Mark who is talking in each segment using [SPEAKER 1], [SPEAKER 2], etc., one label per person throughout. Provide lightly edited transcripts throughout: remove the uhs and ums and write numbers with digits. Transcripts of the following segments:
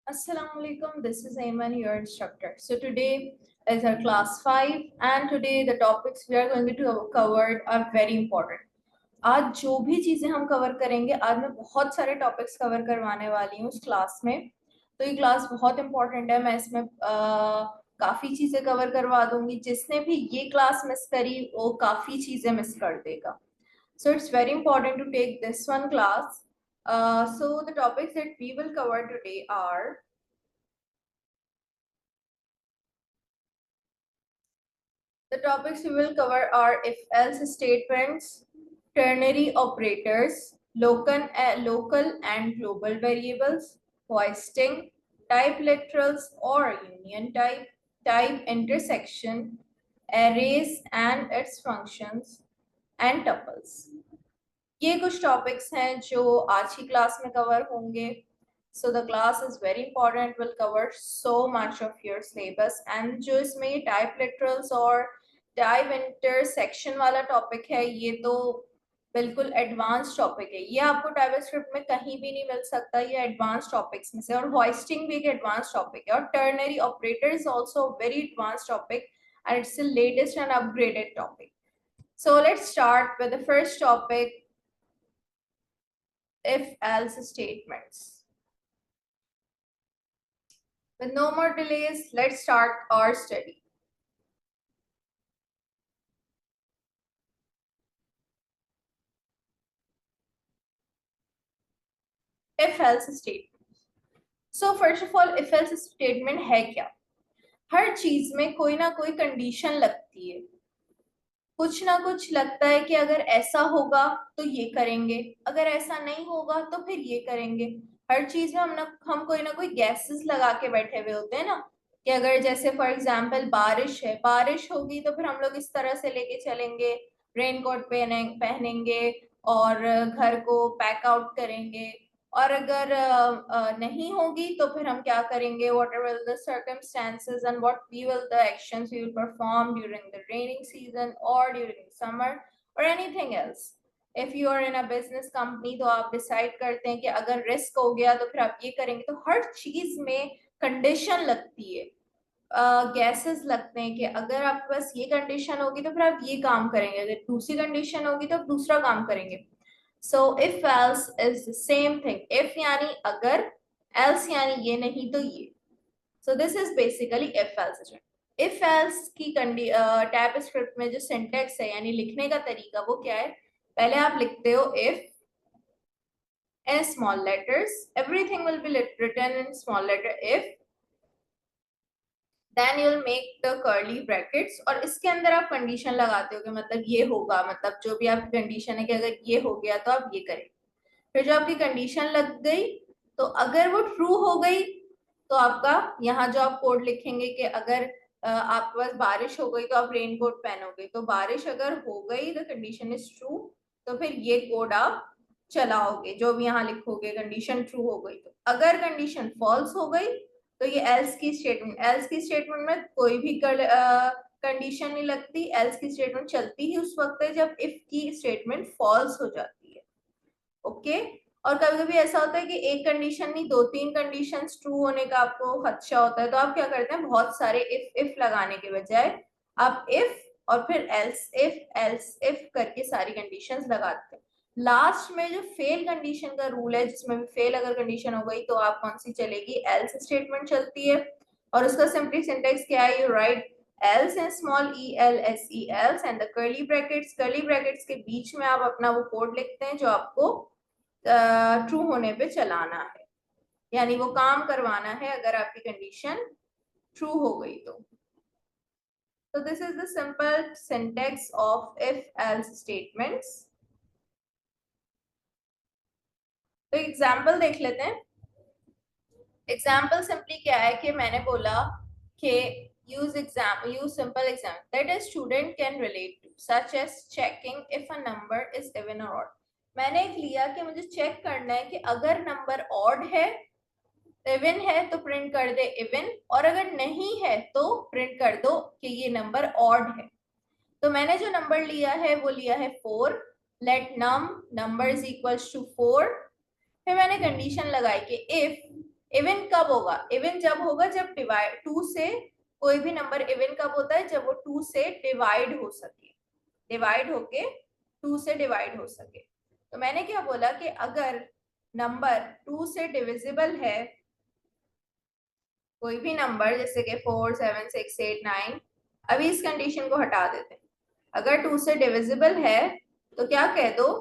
[SPEAKER 1] Assalamu alaikum, this is Ayman, your instructor. So today is our class 5 and today the topics we are going to cover are very important. आज जो भी चीज़ें हम cover करेंगे, आज मैं बहुत सारे टॉपिक्स कवर करवाने वाली हूँ इस क्लास में। तो ये क्लास बहुत इंपॉर्टेंट है, मैं इसमें काफ़ी चीज़ें कवर करवा दूंगी। जिसने भी ये क्लास मिस करी वो काफ़ी चीज़ें मिस कर देगा। So it's very important to take this one class. So the topics that we will cover today are the topics we will cover are if-else statements, ternary operators, local and global variables, hoisting, type literals or union type, type intersection, arrays and its functions, and tuples. ये कुछ topics हैं जो आज की class में cover होंगे. So the class is very important, will cover so much of your syllabus. And जो इसमें टाइप लिटरल्स और टाइप इंटरसेक्शन वाला टॉपिक है, ये तो बिल्कुल एडवांस टॉपिक है. ये आपको टाइपस्क्रिप्ट में कहीं भी नहीं मिल सकता. ये एडवांस टॉपिक्स में से, और होइस्टिंग भी एक एडवांस टॉपिक है, और ternary operator is also very advance topic and it's the latest and upgraded topic. So let's start with the first topic, if-else statements. With no more delays, let's start our study. If-else statement. So first of all, if-else statement है क्या? हर चीज में कोई ना कोई condition लगती है. कुछ ना कुछ लगता है कि अगर ऐसा होगा तो ये करेंगे, अगर ऐसा नहीं होगा तो फिर ये करेंगे. हर चीज में हम कोई ना कोई गैसेस लगा के बैठे हुए होते हैं ना, कि अगर जैसे फॉर एग्जांपल बारिश है, बारिश होगी तो फिर हम लोग इस तरह से लेके चलेंगे, रेनकोट पहनेंगे और घर को पैक आउट करेंगे. और अगर नहीं होगी तो फिर हम क्या करेंगे, whatever the circumstances and what we will the actions we will perform during the raining season or during summer or anything else. If you are in a business company तो आप डिसाइड करते हैं कि अगर रिस्क हो गया तो फिर आप ये करेंगे. तो हर चीज में कंडीशन लगती है, गैसेस लगते हैं कि अगर आपके पास ये कंडीशन होगी तो फिर आप ये काम करेंगे, अगर दूसरी कंडीशन होगी तो आप दूसरा काम करेंगे. So if else is the same thing. If यानी अगर, else यानी ये नहीं तो ये. So this is basically if else. If else की टाइप स्क्रिप्ट में जो सिंटेक्स है यानी लिखने का तरीका वो क्या है, पहले आप लिखते हो if in small letters, everything will be written in small letter if, then you will make the curly brackets और इसके अंदर आप कंडीशन लगाते हो कि मतलब ये होगा, मतलब जो भी आपकी कंडीशन है कि अगर ये हो गया तो आप ये करें. फिर जो आपकी कंडीशन लग गई तो अगर वो ट्रू हो गई तो आपका यहाँ जो आप कोड लिखेंगे कि अगर आपके पास बारिश हो गई तो आप रेनकोट पहनोगे, तो बारिश अगर हो गई द कंडीशन इज ट्रू तो फिर ये कोड आप चलाओगे, जो भी यहाँ लिखोगे कंडीशन ट्रू हो गई. तो अगर कंडीशन फॉल्स हो गई तो ये एल्स की स्टेटमेंट में कोई भी कंडीशन नहीं लगती. एल्स की स्टेटमेंट चलती ही उस वक्त है जब इफ की स्टेटमेंट फॉल्स हो जाती है. ओके. और कभी कभी ऐसा होता है कि एक कंडीशन नहीं, दो तीन कंडीशन ट्रू होने का आपको खदशा होता है, तो आप क्या करते हैं, बहुत सारे इफ लगाने के बजाय आप इफ और फिर एल्स इफ करके सारी कंडीशंस लगाते हैं. लास्ट में जो फेल कंडीशन का रूल है, जिसमें भी फेल अगर कंडीशन हो गई तो आप कौन सी चलेगी, एल्स स्टेटमेंट चलती है. और उसका सिंपली सिंटेक्स क्या है, you right else and small else else and the curly brackets के बीच में आप अपना वो कोड लिखते हैं जो आपको ट्रू होने पे चलाना है, यानी वो काम करवाना है अगर आपकी कंडीशन ट्रू हो गई तो. So this is the simple syntax of if else statements. तो एग्जाम्पल देख लेते हैं. एग्जाम्पल सिंपली क्या है कि मैंने बोला कि use simple example that a student can relate to, such as checking if a number is even or odd. मैंने एक लिया कि मुझे चेक करना है कि अगर नंबर ऑड है, इवन है तो प्रिंट कर दे इवन, और अगर नहीं है तो प्रिंट कर दो कि ये नंबर ऑड है. तो मैंने जो नंबर लिया है वो लिया है 4. Let number is equals to 4. फिर मैंने कंडीशन लगाई कि इफ इवन कब होगा? इवन जब होगा जब डिवाइड टू से, कोई भी नंबर इवन कब होता है? जब वो टू से डिवाइड हो सके, डिवाइड होके टू से डिवाइड हो सके। तो मैंने क्या बोला कि अगर नंबर टू से डिविजिबल है, कोई भी नंबर जैसे कि 4 7 6 8 9, अभी इस कंडीशन को हटा देते हैं। अगर टू से डिविजिबल है तो क्या कह दो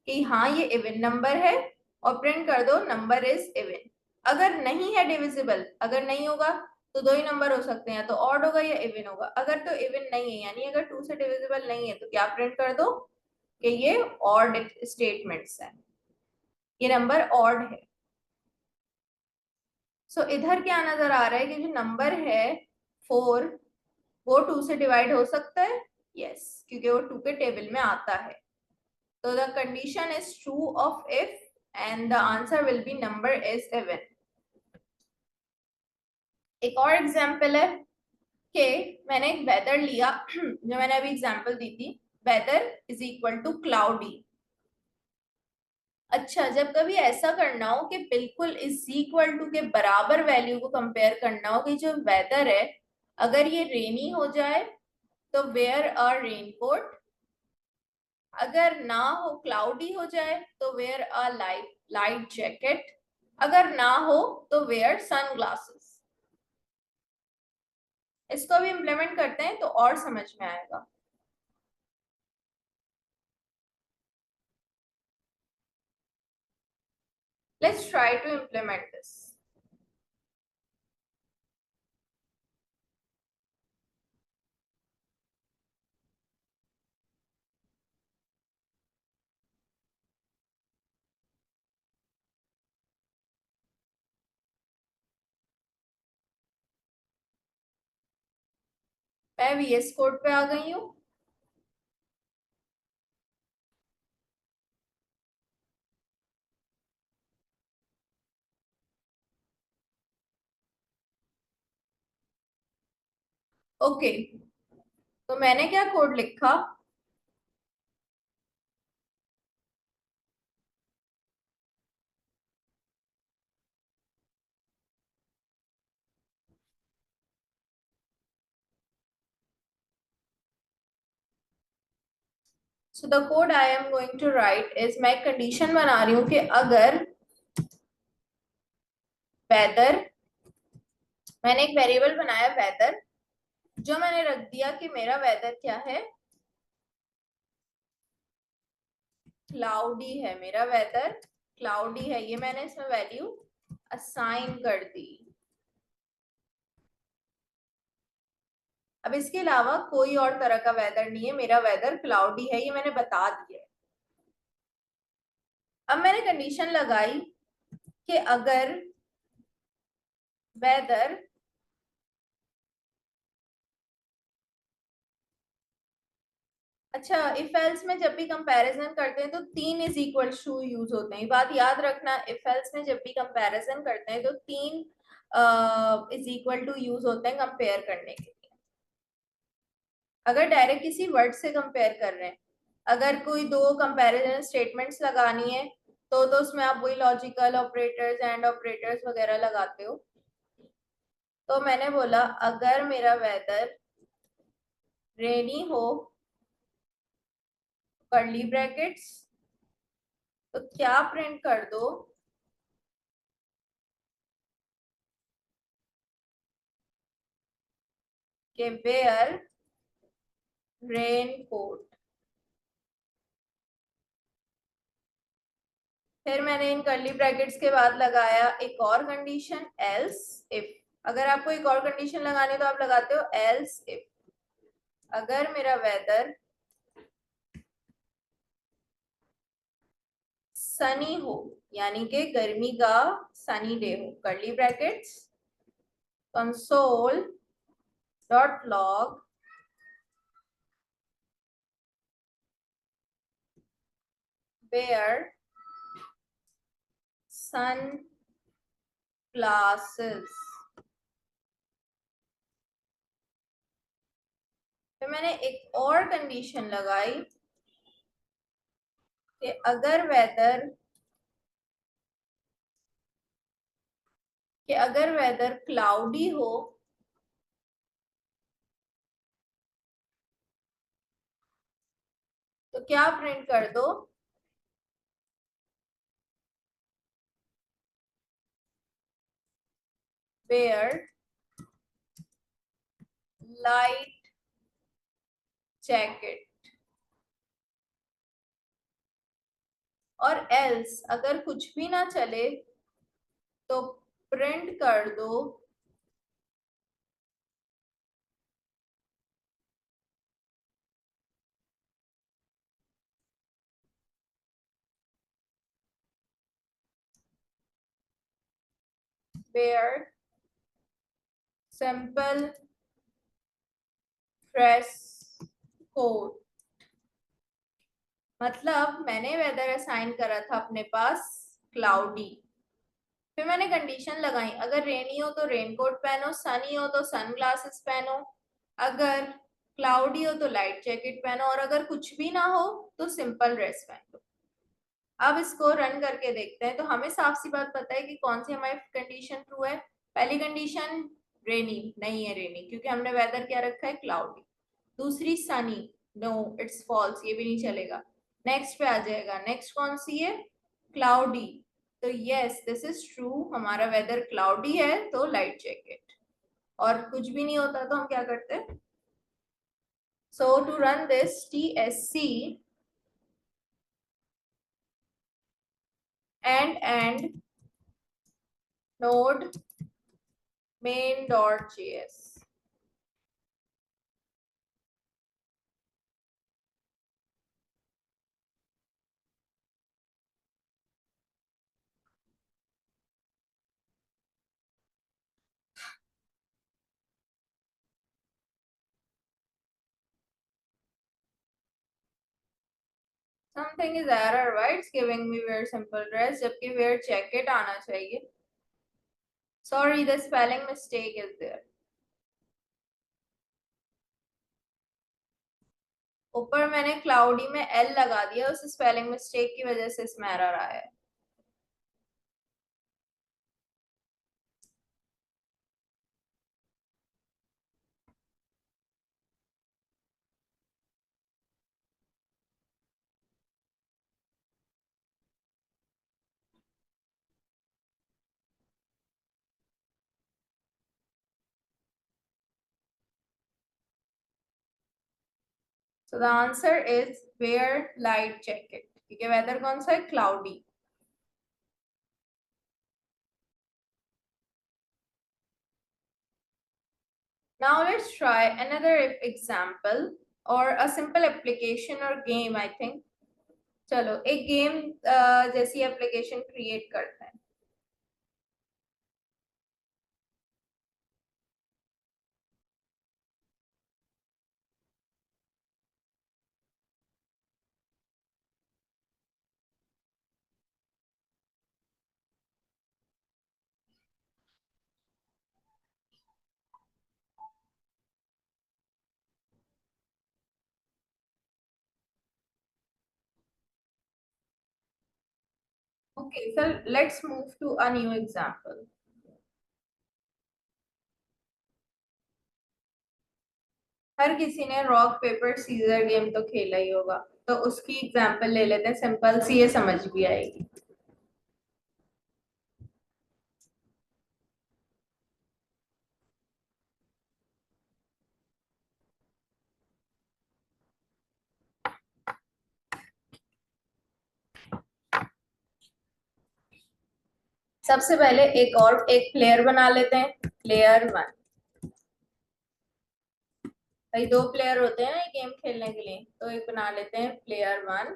[SPEAKER 1] कि हाँ ये इवन नंबर है और प्रिंट कर दो नंबर इज इवन। अगर नहीं है डिविजिबल, अगर नहीं होगा तो दो ही नंबर हो सकते हैं, तो ऑड होगा या इवन होगा। अगर तो इवन नहीं है, यानी अगर टू से डिविजिबल नहीं है, तो क्या प्रिंट कर दो कि ये ऑड स्टेटमेंट्स है, ये नंबर ऑड है। सो इधर क्या नजर आ रहा है कि जो नंबर है 4, वो टू से डिवाइड हो सकता है। यस, क्योंकि वो टू के टेबल में आता है। तो the condition is true of if and the answer will be number is even. एक और एग्जांपल है कि मैंने एक वेदर लिया जो मैंने अभी एग्जांपल दी थी, weather is equal to cloudy. अच्छा, जब कभी ऐसा करना हो कि बिल्कुल इज इक्वल टू के बराबर वैल्यू को कंपेयर करना हो कि जो वेदर है अगर ये रेनी हो जाए तो वेयर अ रेनकोट, अगर ना हो क्लाउडी हो जाए तो wear a light light jacket, अगर ना हो तो वेयर सनग्लासेस। इसको भी इम्प्लीमेंट करते हैं तो और समझ में आएगा। Let's try to implement this. मैं वीएस कोड पे आ गई हूँ। ओके, तो मैंने क्या कोड लिखा? So the code I am going to write is, मैं कंडीशन बना रही हूँ कि अगर वेदर, मैंने एक वेरिएबल बनाया वेदर, जो मैंने रख दिया कि मेरा वेदर क्या है, क्लाउडी है। मेरा वेदर क्लाउडी है, ये मैंने इसमें वैल्यू असाइन कर दी। अब इसके अलावा कोई और तरह का वेदर नहीं है, मेरा वेदर क्लाउडी है, ये मैंने बता दिया है। अब मैंने कंडीशन लगाई कि अगर वेदर अच्छा, इफ एल्स में जब भी कंपैरिजन करते हैं तो 3 = यूज होते हैं, ये बात याद रखना। इफ एल्स में जब भी कंपैरिजन करते हैं तो 3 यूज होते हैं कंपेयर करने के लिए। अगर डायरेक्ट किसी वर्ड से कंपेयर कर रहे हैं, अगर कोई दो कंपैरिजन स्टेटमेंट्स लगानी है तो उसमें आप वही लॉजिकल ऑपरेटर्स एंड ऑपरेटर्स वगैरह लगाते हो। तो मैंने बोला अगर मेरा वेदर रेनी हो, कर्ली ब्रैकेट्स, तो क्या प्रिंट कर दो कि वेयर रेन कोट। फिर मैंने इन कर्ली ब्रैकेट्स के बाद लगाया एक और कंडीशन, एल्स इफ। अगर आपको एक और कंडीशन लगानी है तो आप लगाते हो एल्स इफ, अगर मेरा वेदर सनी हो, यानी कि गर्मी का सनी डे हो, curly brackets console dot log wear sunglasses. फिर मैंने एक और कंडीशन लगाई कि अगर वेदर कि अगर वेदर क्लाउडी हो तो क्या प्रिंट कर दो, वेयर लाइट जैकेट। और एल्स अगर कुछ भी ना चले तो प्रिंट कर दो वेयर सिंपल ड्रेस कोड। मतलब मैंने वेदर असाइन करा था अपने पास क्लाउडी, फिर मैंने कंडीशन लगाई अगर रेनी हो तो रेनकोट पहनो, सनी हो तो सन ग्लासेस पहनो, अगर क्लाउडी हो तो लाइट जैकेट पहनो, और अगर कुछ भी ना हो तो सिंपल ड्रेस पहनो। अब इसको रन करके देखते हैं तो हमें साफ सी बात पता है कि कौन सी हमारी कंडीशन ट्रू है। पहली कंडीशन रेनी नहीं है, रेनी क्योंकि हमने वेदर क्या रखा है क्लाउडी। दूसरी सनी, नो इट्स फॉल्स, ये भी नहीं चलेगा। नेक्स्ट पे आ जाएगा, नेक्स्ट कौन सी है क्लाउडी, तो यस दिस इज ट्रू, हमारा वेदर क्लाउडी है तो लाइट जैकेट। और कुछ भी नहीं होता तो हम क्या करते हैं, so to run this TSC and node main.js। Something is error, why it's giving me wear simple dress जबकि वेयर जैकेट आना चाहिए। Sorry the spelling mistake is there. ऊपर मैंने क्लाउडी में एल लगा दिया, उस स्पेलिंग मिस्टेक की वजह से इसमें एरर आया है। So the answer is wear light jacket, क्योंकि वेदर कौन सा है cloudy. Now let's try another example or a simple application or game I think। चलो एक गेम जैसी एप्लीकेशन क्रिएट करते हैं। Okay, so let's move to a new example। हर किसी ने रॉक पेपर सीजर गेम तो खेला ही होगा, तो उसकी एग्जांपल ले लेते हैं, सिंपल सी, ये समझ भी आएगी। सबसे पहले एक प्लेयर बना लेते हैं, प्लेयर 1। भाई दो प्लेयर होते हैं ना गेम खेलने के लिए, तो एक बना लेते हैं प्लेयर 1।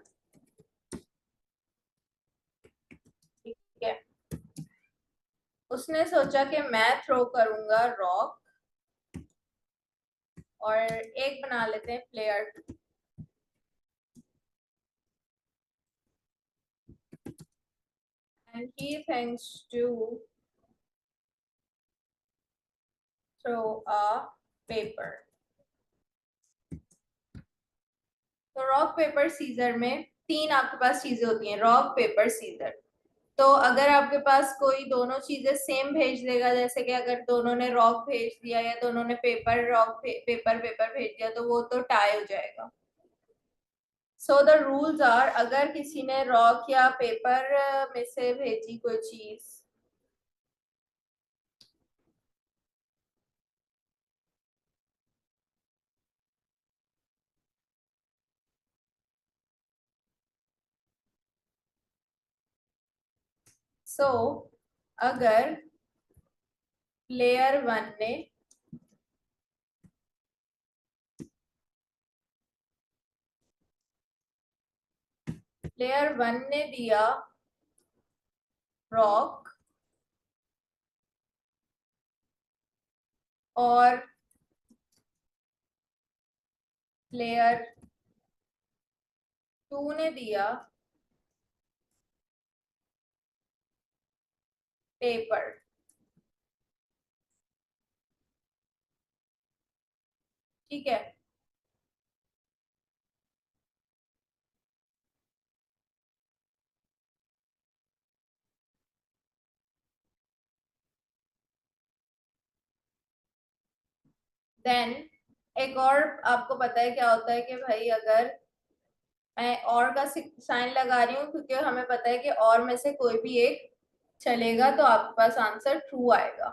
[SPEAKER 1] ठीक है, उसने सोचा कि मैं थ्रो करूंगा रॉक, और एक बना लेते हैं player 2। And he thinks to throw a paper. तो रॉक पेपर सीजर में तीन आपके पास चीजें होती हैं, रॉक पेपर सीजर। तो अगर आपके पास कोई दोनों चीजें सेम भेज देगा, जैसे कि अगर दोनों ने रॉक भेज दिया या दोनों ने पेपर रॉक पेपर पेपर भेज दिया, तो वो तो टाई हो जाएगा। सो द रूल्स आर, अगर किसी ने रॉक या पेपर में से भेजी कोई चीज, सो अगर प्लेयर वन ने दिया रॉक और प्लेयर टू ने दिया पेपर, ठीक है, देन एक और आपको पता है क्या होता है कि भाई अगर मैं और का साइन लगा रही हूँ क्योंकि हमें पता है कि और में से कोई भी एक चलेगा तो आपके पास आंसर ट्रू आएगा।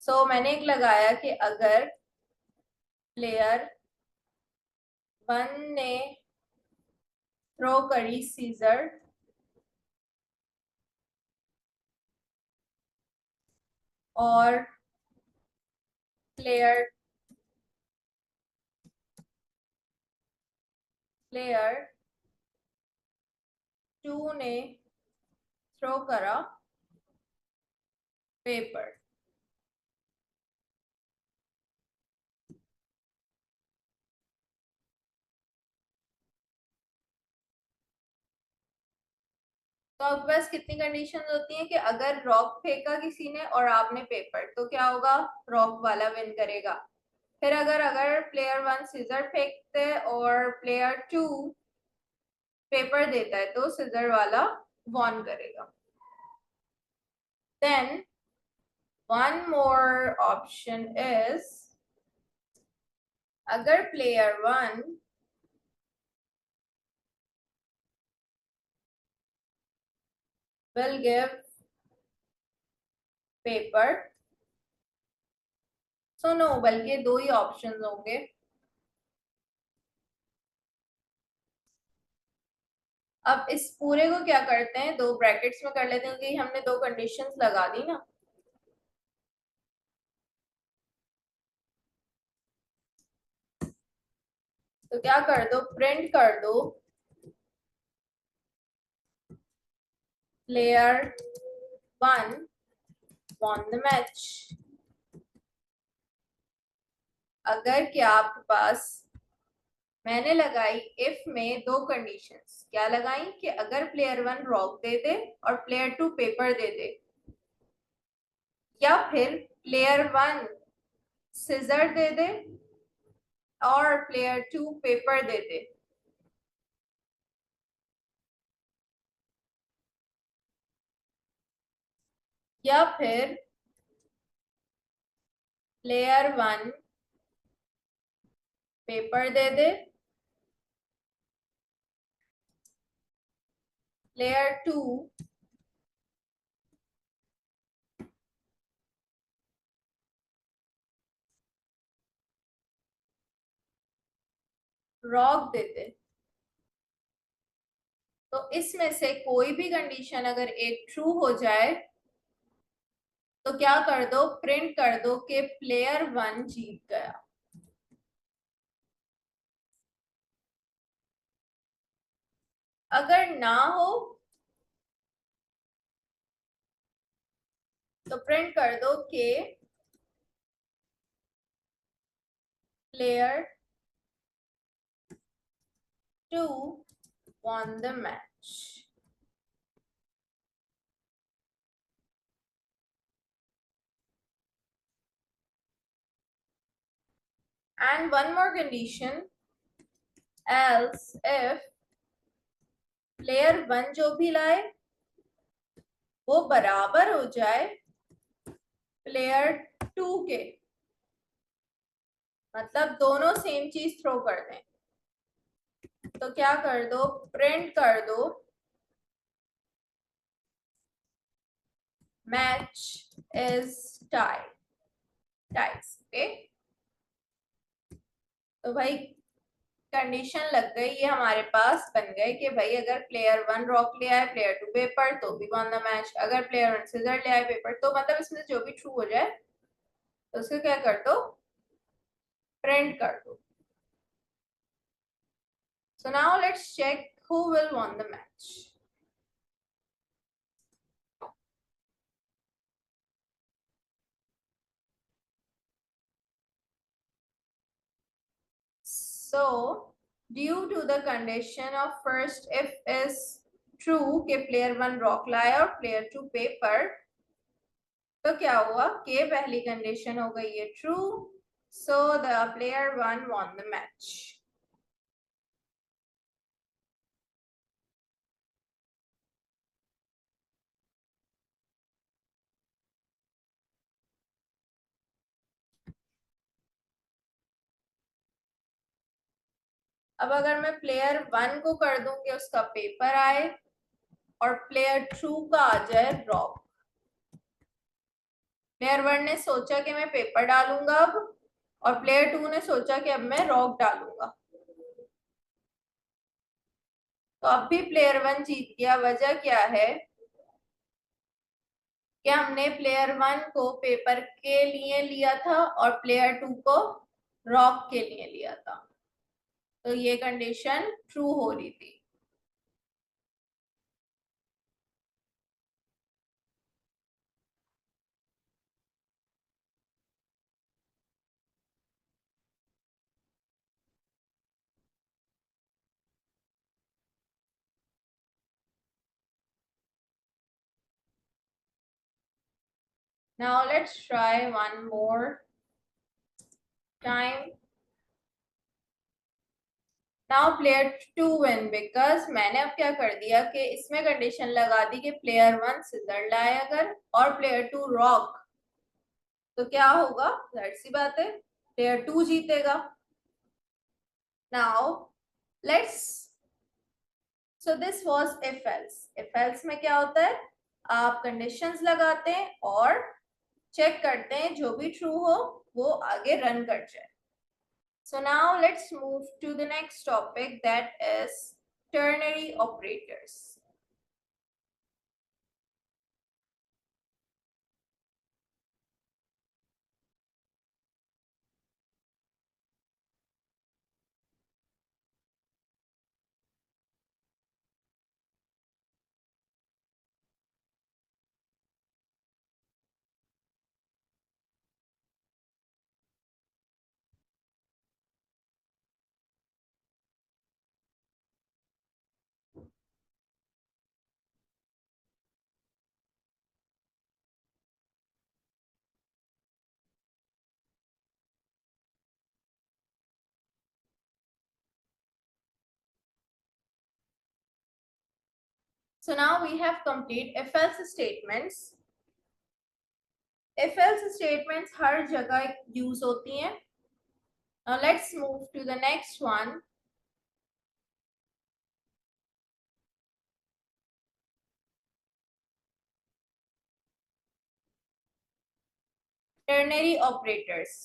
[SPEAKER 1] सो मैंने एक लगाया कि अगर प्लेयर वन ने थ्रो करी सीजर और प्लेयर प्लेयर टू ने थ्रो करा पेपर, तो आपके पास कितनी कंडीशंस होती हैं कि अगर रॉक फेंका किसी ने और आपने पेपर, तो क्या होगा, रॉक वाला विन करेगा। फिर अगर अगर प्लेयर वन सीजर फेंकते और प्लेयर टू पेपर देता है तो सीजर वाला वॉन करेगा। Then one more option is, अगर player one will give paper, so no, बल्कि दो ही ऑप्शंस होंगे। अब इस पूरे को क्या करते हैं, दो ब्रैकेट्स में कर लेते हैं क्योंकि हमने दो कंडीशंस लगा दी ना। तो क्या कर दो, प्रिंट कर दो player one won the match. अगर क्या आपके पास, मैंने लगाई इफ में दो कंडीशंस, क्या लगाई कि अगर प्लेयर वन रॉक दे दे और प्लेयर टू पेपर दे दे, या फिर प्लेयर वन सिजर दे दे और प्लेयर टू पेपर दे दे, या फिर प्लेयर वन पेपर दे दे, प्लेयर टू रॉक दे दे। तो इसमें से कोई भी कंडीशन अगर एक ट्रू हो जाए तो क्या कर दो, प्रिंट कर दो कि प्लेयर वन जीत गया। अगर ना हो तो प्रिंट कर दो कि player two won the match। And one more condition, else if player one जो भी लाए वो बराबर हो जाए प्लेयर 2 के, मतलब दोनों सेम चीज थ्रो कर दें। तो क्या कर दो, प्रिंट कर दो मैच इज टाइज ओके। तो भाई कंडीशन लग गई, ये हमारे पास बन गए कि भाई अगर प्लेयर 1 रॉक ले आए प्लेयर 2 पेपर तो भी वन द मैच, अगर प्लेयर 1 सीजर ले आए पेपर, तो मतलब इसमें जो भी ट्रू हो जाए तो उसको क्या कर दो, प्रिंट कर दो। So now let's check who will won the match. So, due to the condition of first if is true कि player 1 rock लाया और player 2 paper, तो क्या हुआ कि पहली कंडीशन हो गई ये true, so the player 1 won the match। अब अगर मैं प्लेयर 1 को कर दूं कि उसका पेपर आए और प्लेयर 2 का आ जाए रॉक, प्लेयर 1 ने सोचा कि मैं पेपर डालूंगा अब, और प्लेयर 2 ने सोचा कि अब मैं रॉक डालूंगा, तो अब भी प्लेयर 1 जीत गया। वजह क्या है कि हमने प्लेयर 1 को पेपर के लिए लिया था और प्लेयर 2 को रॉक के लिए लिया था, तो ये कंडीशन ट्रू हो रही थी। Now let's try one more time. Now player 2 win because मैंने अब क्या कर दिया कि इसमें कंडीशन लगा दी कि प्लेयर 1 सिजर लाए अगर और प्लेयर 2 रॉक, तो क्या होगा, जाहिर सी बात है प्लेयर 2 जीतेगा। Now let's, so this was if else। if else में क्या होता है, आप कंडीशंस लगाते हैं और चेक करते हैं जो भी ट्रू हो वो आगे रन कर जाए। So now let's move to the next topic, that is ternary operators। So now we have complete if else statements। if else statements हर जगह यूज होती हैं। Now let's move to the next one। Ternary operators।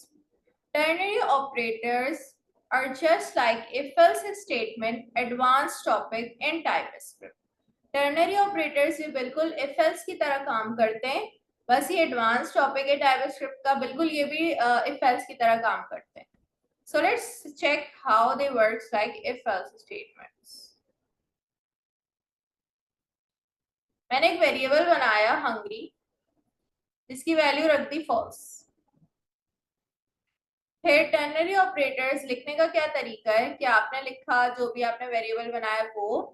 [SPEAKER 1] Ternary operators are just like if else statement advanced topic in TypeScript। Ternary operators भी बिल्कुल if else की तरह काम करते हैं, बस ये एडवांस टॉपिक है टाइपस्क्रिप्ट का, बिल्कुल ये भी इफ एल्स की तरह काम करते हैं। So let's check how they works like if else statements. मैंने एक वेरिएबल बनाया हंग्री, जिसकी वैल्यू रख दी फॉल्स। फिर टर्नरी ऑपरेटर्स लिखने का क्या तरीका है कि आपने लिखा जो भी आपने वेरिएबल बनाया वो,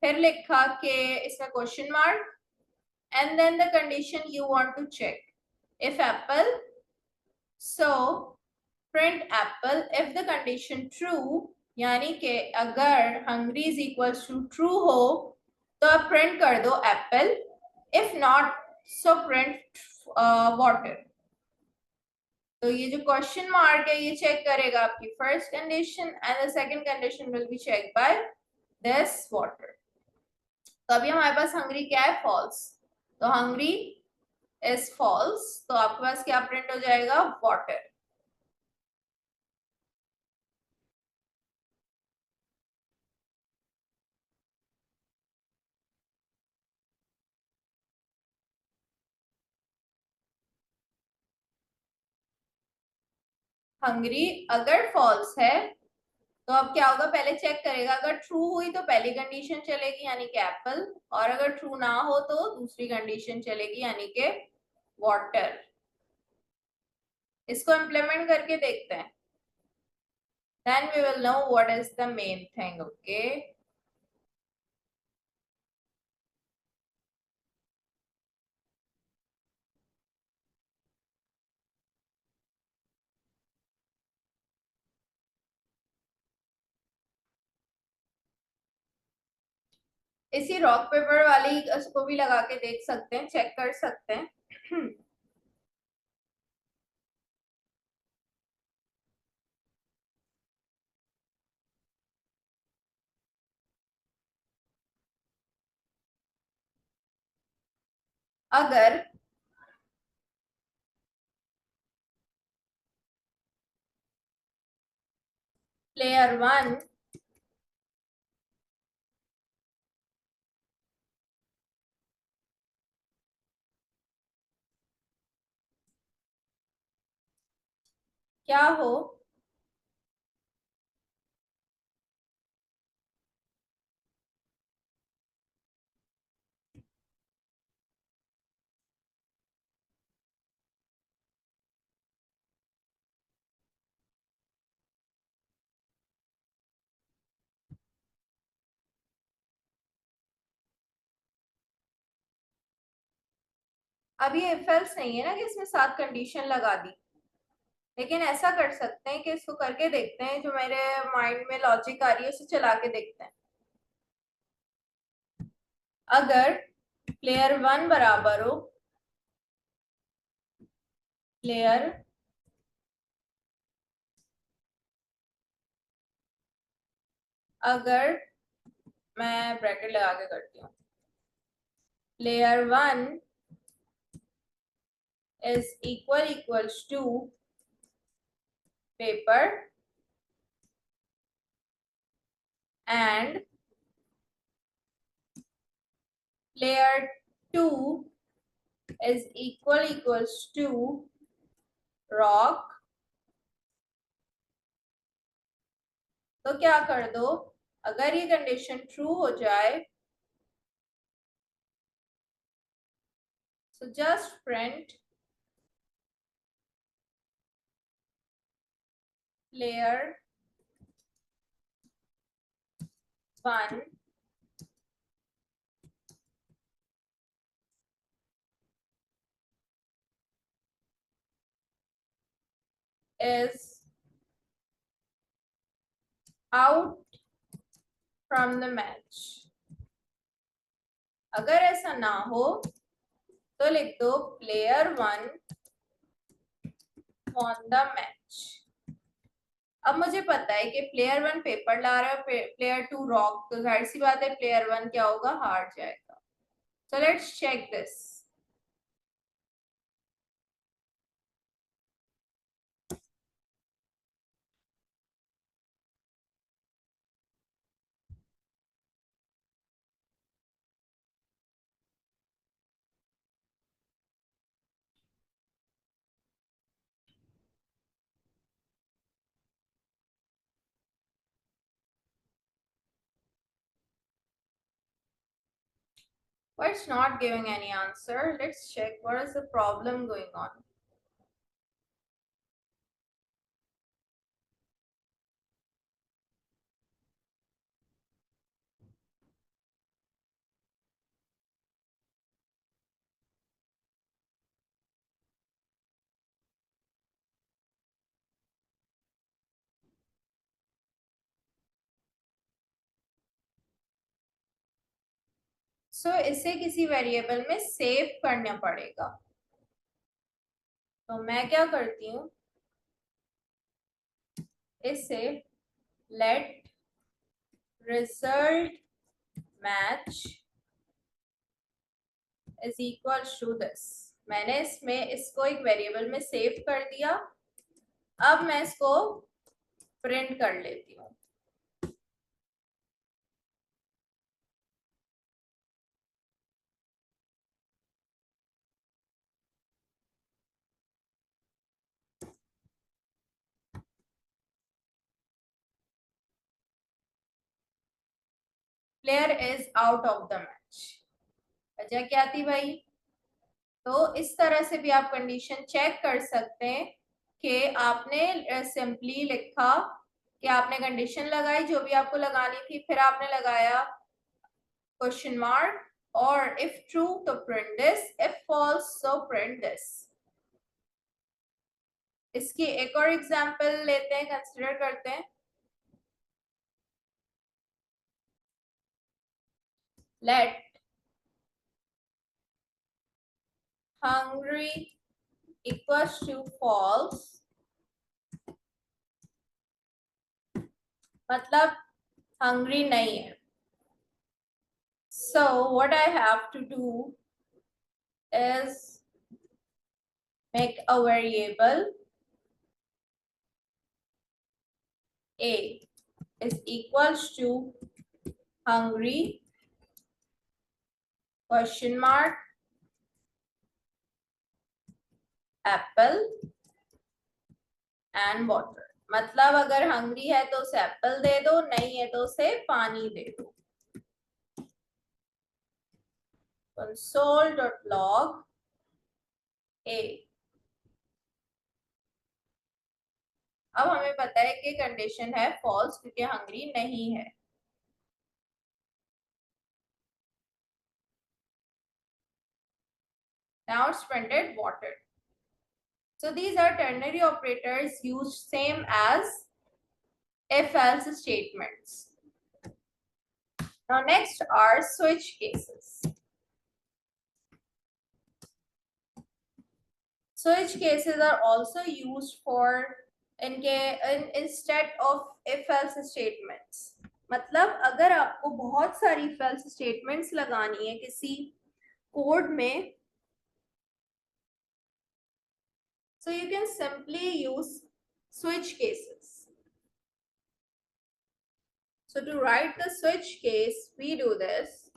[SPEAKER 1] फिर लिखा कि इसमें question mark and then the condition you want to check, if apple, so print apple if the condition true, यानी कि अगर hungry is equals to true हो तो आप print कर दो apple, if not so print water. तो ये जो क्वेश्चन मार्क है ये चेक करेगा आपकी first condition and the second condition will be check by this water. तो अभी हमारे पास हंग्री क्या है, फॉल्स। तो हंग्री इज फॉल्स, तो आपके पास क्या प्रिंट हो जाएगा, वाटर। हंग्री अगर फॉल्स है तो अब क्या होगा, पहले चेक करेगा, अगर ट्रू हुई तो पहली कंडीशन चलेगी यानी कि एप्पल, और अगर ट्रू ना हो तो दूसरी कंडीशन चलेगी यानी कि वाटर। इसको इम्प्लीमेंट करके देखते हैं, then we will know what is the main thing, okay? इसी रॉक पेपर वाली उसको भी लगा के देख सकते हैं, चेक कर सकते हैं। अगर प्लेयर वन क्या हो, अब ये इफ एल्स नहीं है ना कि इसमें सात कंडीशन लगा दी, लेकिन ऐसा कर सकते हैं कि इसको करके देखते हैं, जो मेरे माइंड में लॉजिक आ रही है उसे चला के देखते हैं। अगर प्लेयर वन बराबर हो प्लेयर अगर मैं ब्रैकेट लगा के करती हूँ, player one is equals to paper and player 2 is equals to rock, तो क्या कर दो, अगर ये कंडीशन ट्रू हो जाए so just print player 1 is out from the match। अगर ऐसा ना हो तो लिख दो प्लेयर 1 won the match। अब मुझे पता है कि प्लेयर 1 पेपर ला रहा है, प्लेयर 2 रॉक, तो जाहिर सी बात है प्लेयर 1 क्या होगा, हार जाएगा। So let's check this. But it's not giving any answer. Let's check what is the problem going on. सो इसे किसी वेरिएबल में सेव करना पड़ेगा। तो मैं क्या करती हूँ, इसे let result match is equal to this. मैंने इसमें इसको एक वेरिएबल में सेव कर दिया। अब मैं इसको प्रिंट कर लेती हूँ। Player is out of the match. वजह क्या थी भाई? तो इस तरह से भी आप कंडीशन चेक कर सकते हैं कि आपने सिंपली लिखा कि आपने कंडीशन लगाई जो भी आपको लगानी थी, फिर आपने लगाया क्वेश्चन मार्क, और इफ ट्रू तो प्रिंट दिस, इफ फॉल्स तो प्रिंट दिस। इसकी एक और एग्जांपल लेते हैं, कंसीडर करते हैं। Let hungry equals to false, मतलब hungry नहीं है। So what I have to do is make a variable a is equals to hungry question mark apple and water। मतलब अगर हंग्री है तो उसे एप्पल दे दो, नहीं है तो उसे पानी दे दो। console.log a। अब हमें पता है कि कंडीशन है फॉल्स क्योंकि हंग्री नहीं है। Now it's printed water. So these are ternary operators used same as if-else statements. Now next are switch cases. Switch cases are also used for instead of if-else statements. मतलब अगर आपको बहुत सारी if-else statements लगानी है किसी code में, so you can simply use switch cases. So to write the switch case, we do this.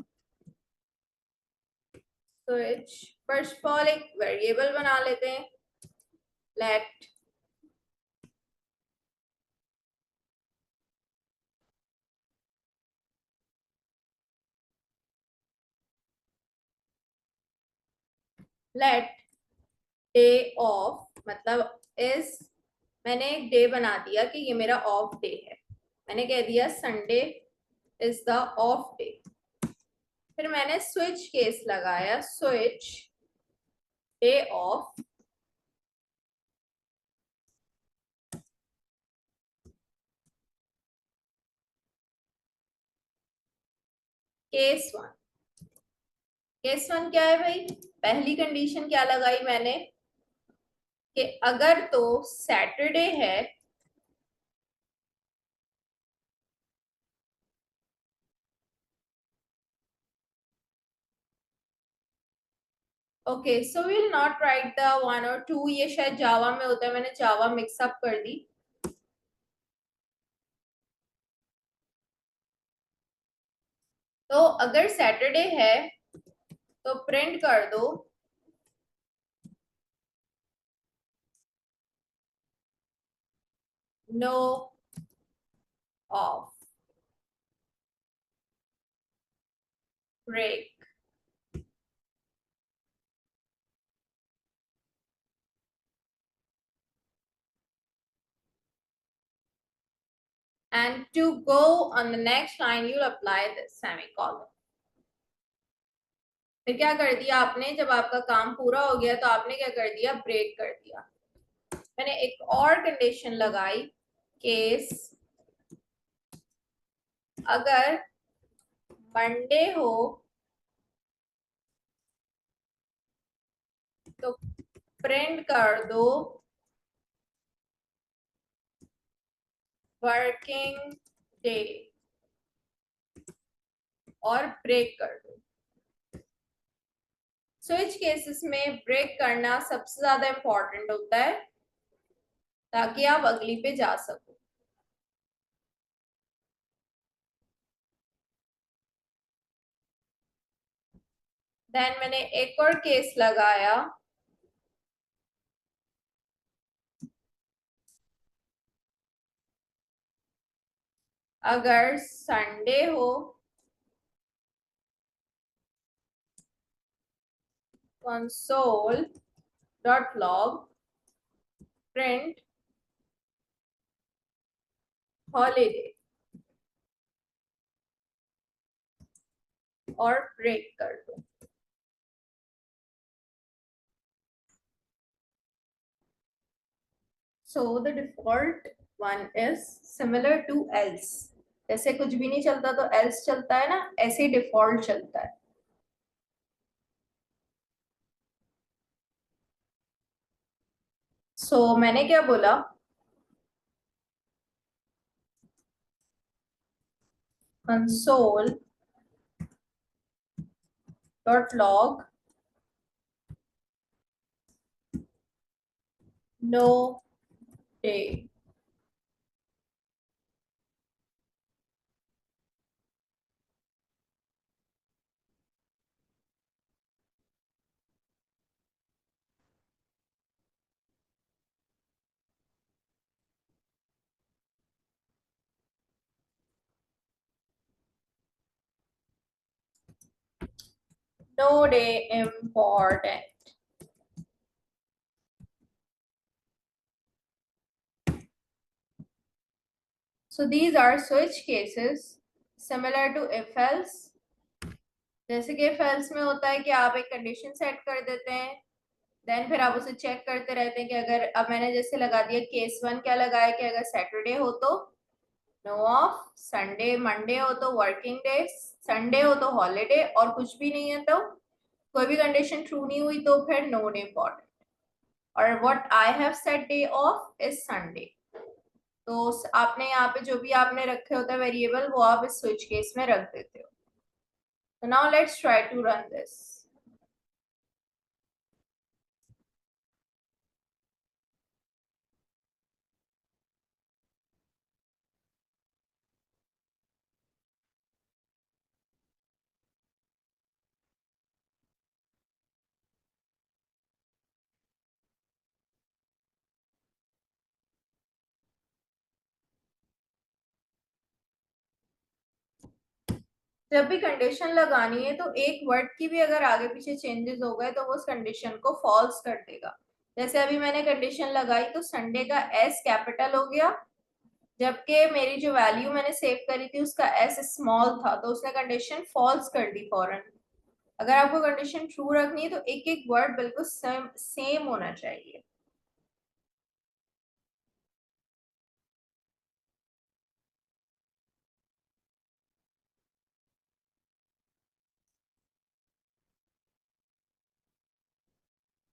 [SPEAKER 1] Switch, first of all एक वेरिएबल बना लेते हैं, let डे ऑफ, मतलब इस, मैंने एक डे बना दिया कि ये मेरा ऑफ डे है। मैंने कह दिया Sunday is the of day. फिर मैंने स्विच केस लगाया, switch day of case one. Case one क्या है भाई? पहली कंडीशन क्या लगाई मैंने कि अगर तो सैटरडे है okay, so will not right the one और टू, ये शायद जावा में होता है, मैंने जावा मिक्सअप कर दी। तो अगर सैटरडे है तो प्रिंट कर दो no of break. And to go on the next line, you'll apply this semicolon. फिर क्या कर दिया आपने, जब आपका काम पूरा हो गया तो आपने क्या कर दिया, ब्रेक कर दिया। मैंने एक और कंडीशन लगाई, केस अगर मंडे हो तो प्रिंट कर दो वर्किंग डे और ब्रेक कर दो। स्विच केसेस में ब्रेक करना सबसे ज्यादा इंपॉर्टेंट होता है ताकि आप अगली पे जा सको। देन मैंने एक और केस लगाया, अगर संडे हो console.log print holiday और ब्रेक कर दो। So the default one is similar to else। जैसे कुछ भी नहीं चलता तो else चलता है ना, ऐसे डिफॉल्ट चलता है। मैंने क्या बोला, console.log no day। no day important। So these are switch cases similar to if else। जैसे कि if else में होता है कि आप एक कंडीशन सेट कर देते हैं, देन फिर आप उसे चेक करते रहते हैं कि अगर अब मैंने जैसे लगा दिया केस 1 क्या लगाया कि अगर सैटरडे हो तो नो ऑफ, संडे मंडे हो तो वर्किंग डे, संडे हो तो हॉलीडे और कुछ भी नहीं है तो कोई भी कंडीशन ट्रू नहीं हुई तो फिर नो डे इम्पॉर्टेंट। और what I have set day of is Sunday. तो आपने यहाँ पे जो भी आपने रखे होते हैं वेरिएबल वो आप इस स्विच केस में रख देते हो। So now let's try to run this। जब भी कंडीशन लगानी है तो एक वर्ड की भी अगर आगे पीछे चेंजेस हो गए तो वो उस कंडीशन को फॉल्स कर देगा। जैसे अभी मैंने कंडीशन लगाई तो संडे का एस कैपिटल हो गया, जबकि मेरी जो वैल्यू मैंने सेव करी थी उसका एस स्मॉल था, तो उसने कंडीशन फॉल्स कर दी फौरन। अगर आपको कंडीशन ट्रू रखनी है तो एक एक वर्ड बिल्कुल सेम होना चाहिए।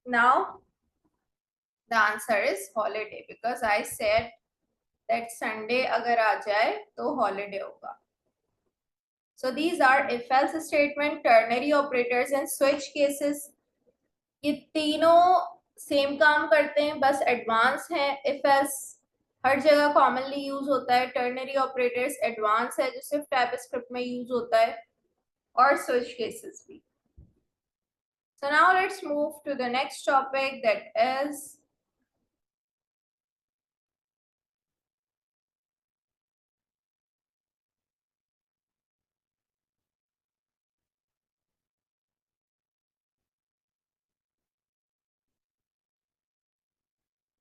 [SPEAKER 1] Now the answer is holiday because I said that Sunday अगर आ जाए तो holiday होगा। So these are if else statement, ternary operators and switch cases। ये तीनों सेम काम करते हैं, बस एडवांस है। if else हर जगह कॉमनली यूज होता है, टर्नरी ऑपरेटर्स एडवांस है जो सिर्फ टाइपस्क्रिप्ट में यूज होता है, और स्विच केसेस भी। So now let's move to the next topic, that is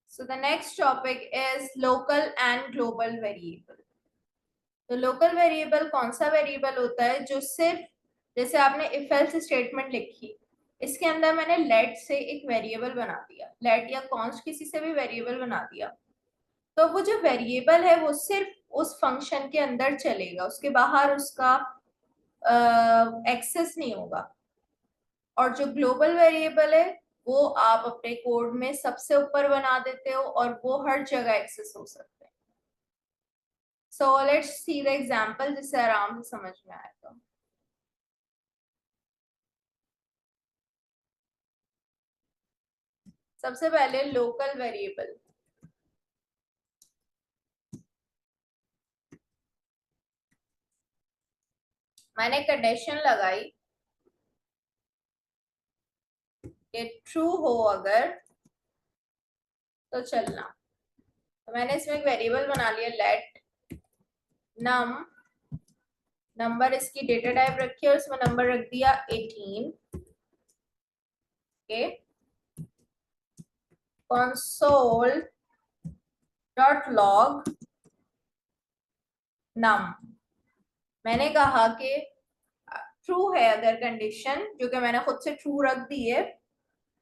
[SPEAKER 1] so the next topic is local and global variable। तो लोकल वेरिएबल कौन सा वेरिएबल होता है जो सिर्फ, जैसे आपने इफ एल्स स्टेटमेंट लिखी, इसके अंदर मैंने लेट से एक वेरिएबल बना दिया, लेट या कॉन्स्ट किसी से भी वेरिएबल बना दिया, तो वो जो वेरिएबल है वो सिर्फ उस फंक्शन के अंदर चलेगा, उसके बाहर उसका एक्सेस नहीं होगा। और जो ग्लोबल वेरिएबल है वो आप अपने कोड में सबसे ऊपर बना देते हो और वो हर जगह एक्सेस हो सकते हैं। So let's see the example जिससे आराम से समझ में आएगा। सबसे पहले लोकल वेरिएबल, मैंने कंडीशन लगाई कि ट्रू हो अगर तो चलना। तो मैंने इसमें एक वेरिएबल बना लिया लेट नम, नंबर इसकी डेटा टाइप रखी और इसमें नंबर रख दिया 18 के console डॉट लॉग नम। मैंने कहा कि ट्रू है अगर कंडीशन, जो कि मैंने खुद से ट्रू रख दी है,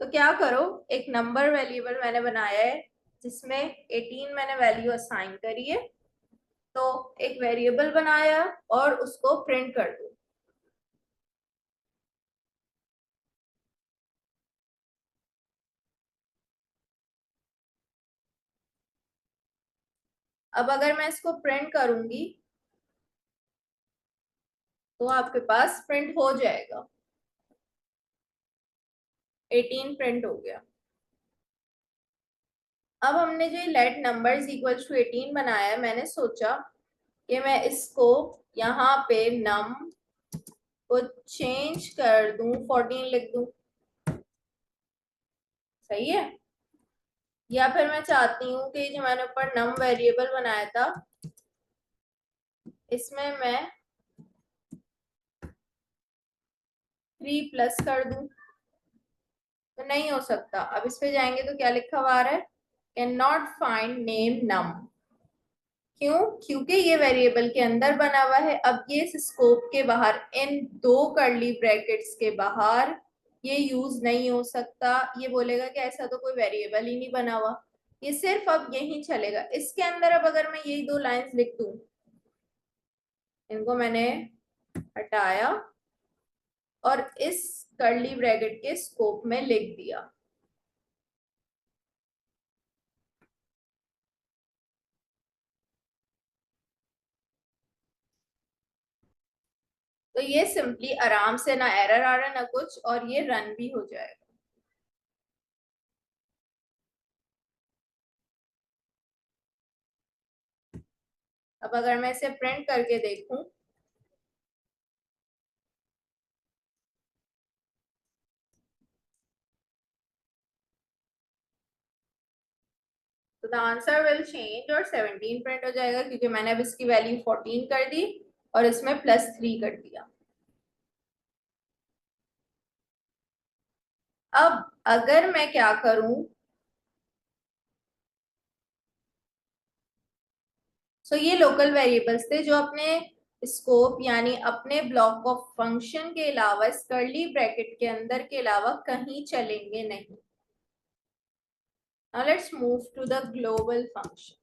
[SPEAKER 1] तो क्या करो, एक नंबर वेरिएबल मैंने बनाया है जिसमें 18 मैंने वैल्यू असाइन करी है, तो एक वेरिएबल बनाया और उसको प्रिंट कर दो। अब अगर मैं इसको प्रिंट करूंगी तो आपके पास प्रिंट हो जाएगा, 18 प्रिंट हो गया। अब हमने जो लेट नंबर्स इक्वल टू 18 बनाया है, मैंने सोचा कि मैं इसको यहाँ पे नम को चेंज कर दूं, 14 लिख दूं, सही है। या फिर मैं चाहती हूँ कि जो मैंने ऊपर नम वेरिएबल बनाया था इसमें मैं 3 प्लस कर दूं, तो नहीं हो सकता। अब इस पे जाएंगे तो क्या लिखा हुआ आ रहा है, कैन नॉट फाइंड नेम नम। क्यों? क्योंकि ये वेरिएबल के अंदर बना हुआ है। अब ये इस स्कोप के बाहर, इन दो कर्ली ब्रैकेट्स के बाहर ये यूज नहीं हो सकता। ये बोलेगा कि ऐसा तो कोई वेरिएबल ही नहीं बना हुआ, ये सिर्फ अब यही चलेगा इसके अंदर। अब अगर मैं यही दो लाइंस लिख दूं, इनको मैंने हटाया और इस कर्ली ब्रैकेट के स्कोप में लिख दिया, तो ये सिंपली आराम से, ना एरर आ रहा है ना कुछ, और ये रन भी हो जाएगा। अब अगर मैं इसे प्रिंट करके देखूं तो द आंसर विल चेंज और 17 प्रिंट हो जाएगा, क्योंकि मैंने अब इसकी वैल्यू 14 कर दी और इसमें +3 कर दिया। अब अगर मैं क्या करूं, सो ये लोकल वेरिएबल्स थे जो अपने स्कोप यानी अपने ब्लॉक ऑफ फंक्शन के अलावा, इस कर्ली ब्रैकेट के अंदर के अलावा कहीं चलेंगे नहीं। Now let's move to the global functions.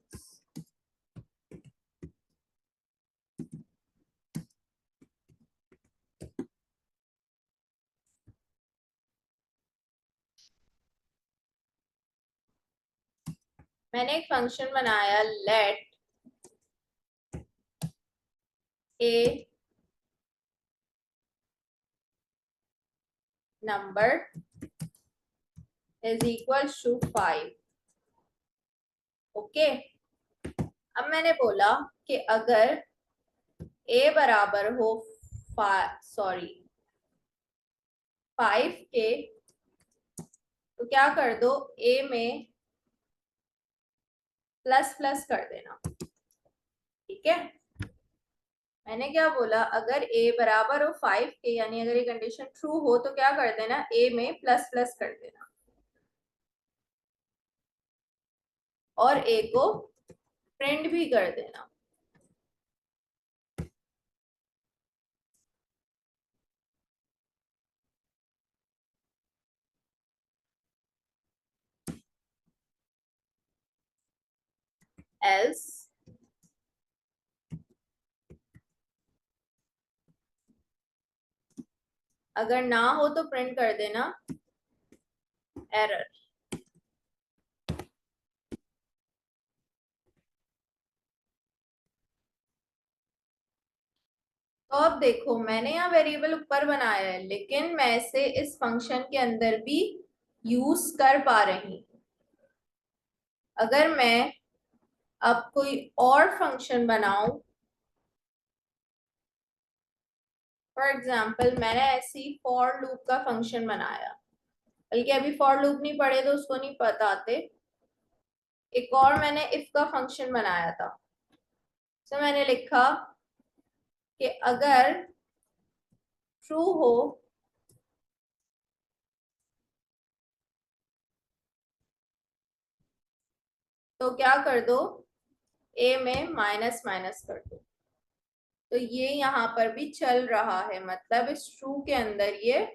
[SPEAKER 1] मैंने एक फंक्शन बनाया let a number is equal to 5। Okay, अब मैंने बोला कि अगर ए बराबर हो 5 के, तो क्या कर दो, ए में प्लस प्लस कर देना। ठीक है, मैंने क्या बोला, अगर ए बराबर हो 5 के, यानी अगर ये कंडीशन ट्रू हो तो क्या कर देना, ए में प्लस प्लस कर देना और ए को प्रिंट भी कर देना। एल्स अगर ना हो तो प्रिंट कर देना एरर। तो अब देखो मैंने यहाँ वेरिएबल ऊपर बनाया है, लेकिन मैं इसे इस फंक्शन के अंदर भी यूज कर पा रही हूँ। अगर मैं अब कोई और फंक्शन बनाऊं, फॉर एग्जाम्पल मैंने ऐसी फॉर लूप का फंक्शन बनाया, बल्कि अभी फॉर लूप नहीं पढ़े तो उसको नहीं बताते। एक और मैंने इफ का फंक्शन बनाया था। तो मैंने लिखा कि अगर ट्रू हो तो क्या कर दो, ए में माइनस माइनस कर दो। तो ये यहाँ पर भी चल रहा है, मतलब इस ट्रू के अंदर ये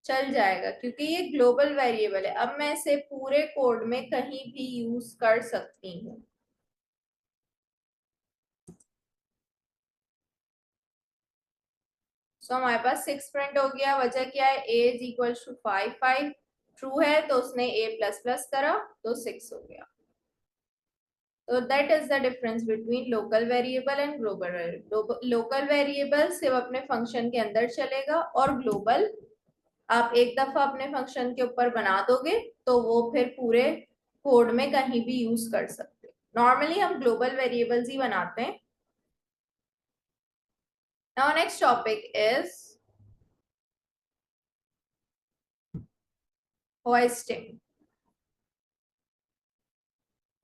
[SPEAKER 1] चल जाएगा क्योंकि ये ग्लोबल वेरिएबल है। अब मैं इसे पूरे कोड में कहीं भी यूज कर सकती हूँ। सो हमारे पास 6 प्रिंट हो गया। वजह क्या है, a is equal to 5, 5 true है तो उसने a प्लस प्लस करा तो 6 हो गया। तो that is the difference between local variable and global variable. Local variable सिर्फ अपने फंक्शन के अंदर चलेगा, और ग्लोबल आप एक दफा अपने फंक्शन के ऊपर बना दोगे तो वो फिर पूरे कोड में कहीं भी यूज कर सकते हो। नॉर्मली हम ग्लोबल वेरिएबल्स ही बनाते हैं। Now next topic is hoisting.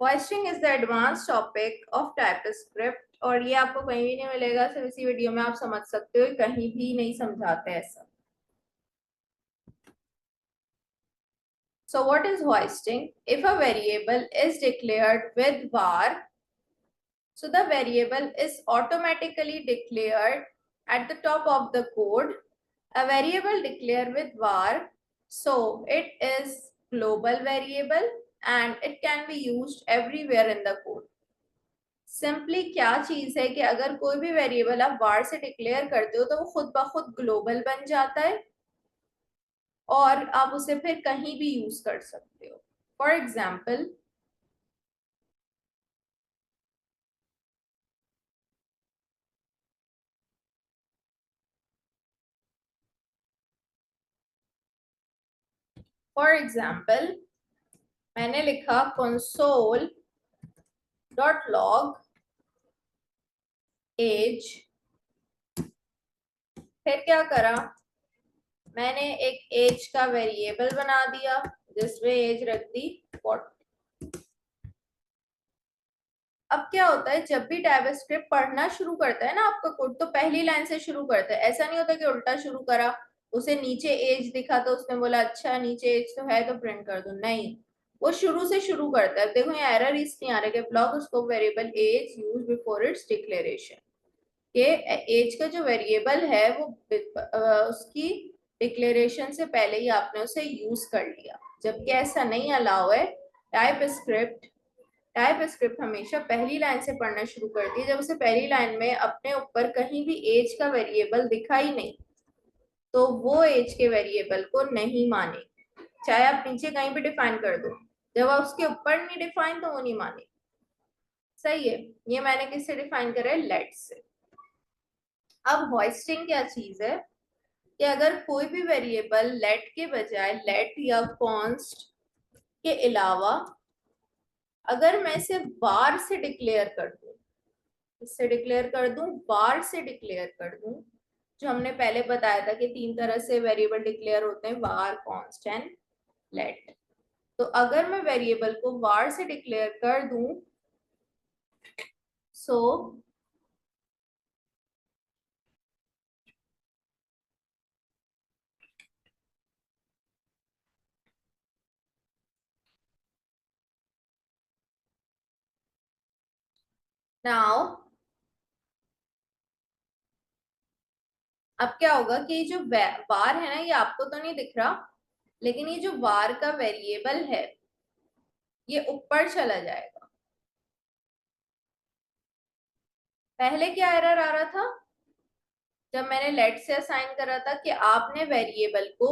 [SPEAKER 1] Hoisting is the advance topic of TypeScript, और ये आपको कहीं भी नहीं मिलेगा, सिर्फ इसी वीडियो में आप समझ सकते हो, कहीं भी नहीं समझाते ऐसा। So what is hoisting? If a variable is declared with var, so the variable is automatically declared at the top of the code. A variable declared with var, so it is global variable and it can be used everywhere in the code. Simply क्या चीज है कि अगर कोई भी variable आप var से declare करते हो तो वो खुद ब खुद ग्लोबल बन जाता है, और आप उसे फिर कहीं भी यूज कर सकते हो। फॉर एग्जाम्पल फॉर एग्जाम्पल मैंने लिखा console डॉट लॉग एज। फिर क्या करा, मैंने एक एज का वेरिएबल बना दिया जिसमें एज रख दी 40। अब क्या होता है, जब भी टाइपस्क्रिप्ट पढ़ना शुरू करता है ना आपका कोड, तो पहली लाइन से शुरू करता है। ऐसा नहीं होता कि उल्टा शुरू करा, उसे नीचे एज दिखा तो उसने बोला अच्छा नीचे एज तो है तो प्रिंट कर दो, नहीं, वो शुरू से शुरू करता है। देखो यहाँ एरर इसलिए आ रहा है कि block scope variable age use before its declaration. कि एज का जो वेरिएबल है वो उसकी डिक्लेरेशन से पहले ही आपने उसे यूज कर लिया, जबकि ऐसा नहीं अलाउ है। टाइप स्क्रिप्ट हमेशा पहली लाइन से पढ़ना शुरू करती है। जब उसे पहली लाइन में अपने ऊपर कहीं भी एज का वेरिएबल दिखा ही नहीं तो वो एज के वेरिएबल को नहीं माने, चाहे आप नीचे कहीं भी डिफाइन कर दो। जब आप उसके ऊपर नहीं डिफाइन तो वो नहीं माने। सही है, ये मैंने किससे डिफाइन करा है, लेट से। अब होइस्टिंग क्या चीज है कि अगर कोई भी वेरिएबल लेट के बजाय लेट या कॉन्स्ट के अलावा अगर मैं इसे बार से डिक्लेयर कर दूं, इससे डिक्लेयर कर दूं, बार से डिक्लेयर कर दूं, जो हमने पहले बताया था कि 3 तरह से वेरिएबल डिक्लेयर होते हैं, बार, कॉन्स्ट एंड लेट। तो अगर मैं वेरिएबल को बार से डिक्लेयर कर दूं, सो नाउ अब क्या होगा कि जो बार है ना, ये आपको तो नहीं दिख रहा, लेकिन ये जो बार का वेरिएबल है ये ऊपर चला जाएगा। पहले क्या एरर आ रहा था, जब मैंने लेट से असाइन करा था कि आपने वेरिएबल को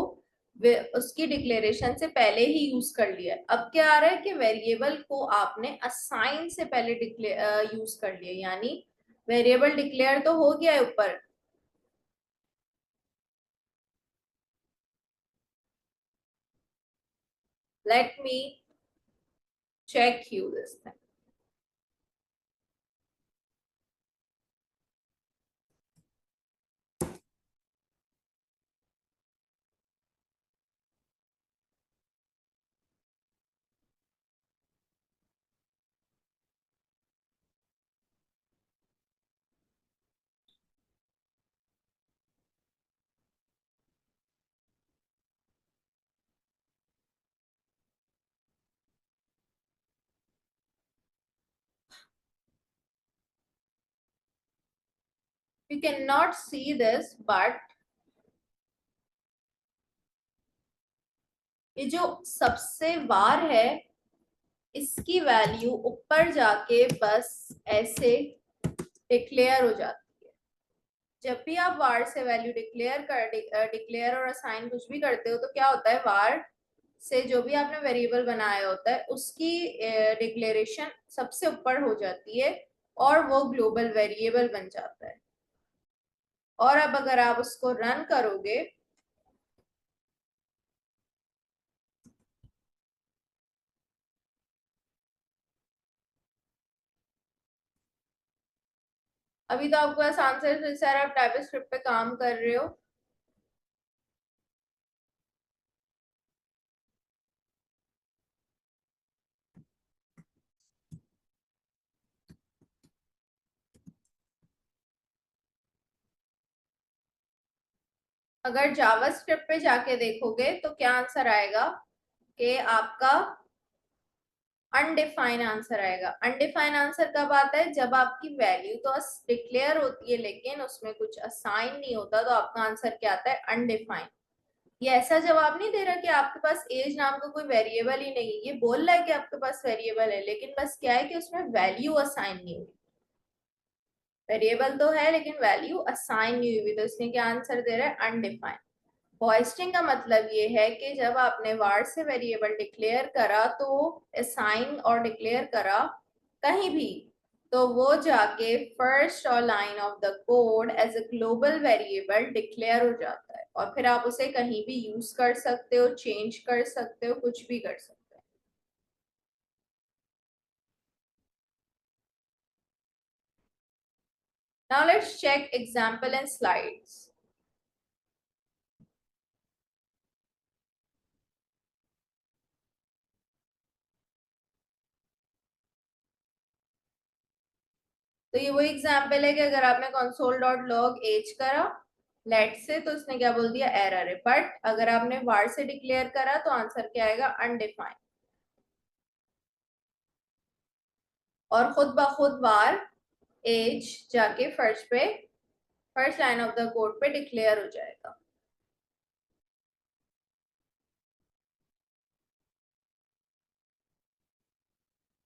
[SPEAKER 1] उसकी डिक्लेरेशन से पहले ही यूज कर लिया है। अब क्या आ रहा है कि वेरिएबल को आपने असाइन से पहले यूज कर लिया, यानी वेरिएबल डिक्लेयर तो हो गया है ऊपर। Let me check you this thing. You cannot see this, but ये जो सबसे वार है इसकी वैल्यू ऊपर जाके बस ऐसे डिक्लेयर हो जाती है। जब भी आप वार से वैल्यू डिक्लेयर और असाइन कुछ भी करते हो तो क्या होता है, वार से जो भी आपने वेरिएबल बनाया होता है उसकी डिक्लेरेशन सबसे ऊपर हो जाती है और वो ग्लोबल वेरिएबल बन जाता है। और अब अगर आप उसको रन करोगे अभी तो आपके पास आंसर सर, आप टाइपस्क्रिप्ट पे काम कर रहे हो। अगर जावास्क्रिप्ट पे जाके देखोगे तो क्या आंसर आएगा कि आपका अनडिफाइन आंसर आएगा। अनडिफाइन आंसर कब आता है, जब आपकी वैल्यू तो डिक्लेयर होती है लेकिन उसमें कुछ असाइन नहीं होता, तो आपका आंसर क्या आता है, अनडिफाइन। ये ऐसा जवाब नहीं दे रहा कि आपके पास एज नाम का कोई वेरिएबल ही नहीं, ये बोल रहा है कि आपके पास वेरिएबल है लेकिन बस क्या है कि उसमें वैल्यू असाइन नहीं हुई। वेरिएबल तो है लेकिन वैल्यू असाइन नहीं हुई, तो इसने क्या आंसर दे रहा है, अनडिफाइंड। होइस्टिंग का मतलब ये है कि जब आपने var से वेरिएबल डिक्लेयर करा तो असाइन और डिक्लेयर करा कहीं भी, तो वो जाके फर्स्ट और line of the code age a global variable declare हो जाता है और फिर आप उसे कहीं भी यूज कर सकते हो, चेंज कर सकते हो, कुछ भी कर सकते हो। Now let's check example and slides. तो ये वही एग्जाम्पल है कि अगर आपने कंसोल डॉट लॉग एज करा लेट से, तो उसने क्या बोल दिया, एरर है। बट अगर आपने वार से डिक्लेयर करा तो आंसर क्या आएगा, अनडिफाइंड। और खुद ब खुद वार एज जाके फर्स्ट पे, first line of the code पे डिक्लेयर हो जाएगा।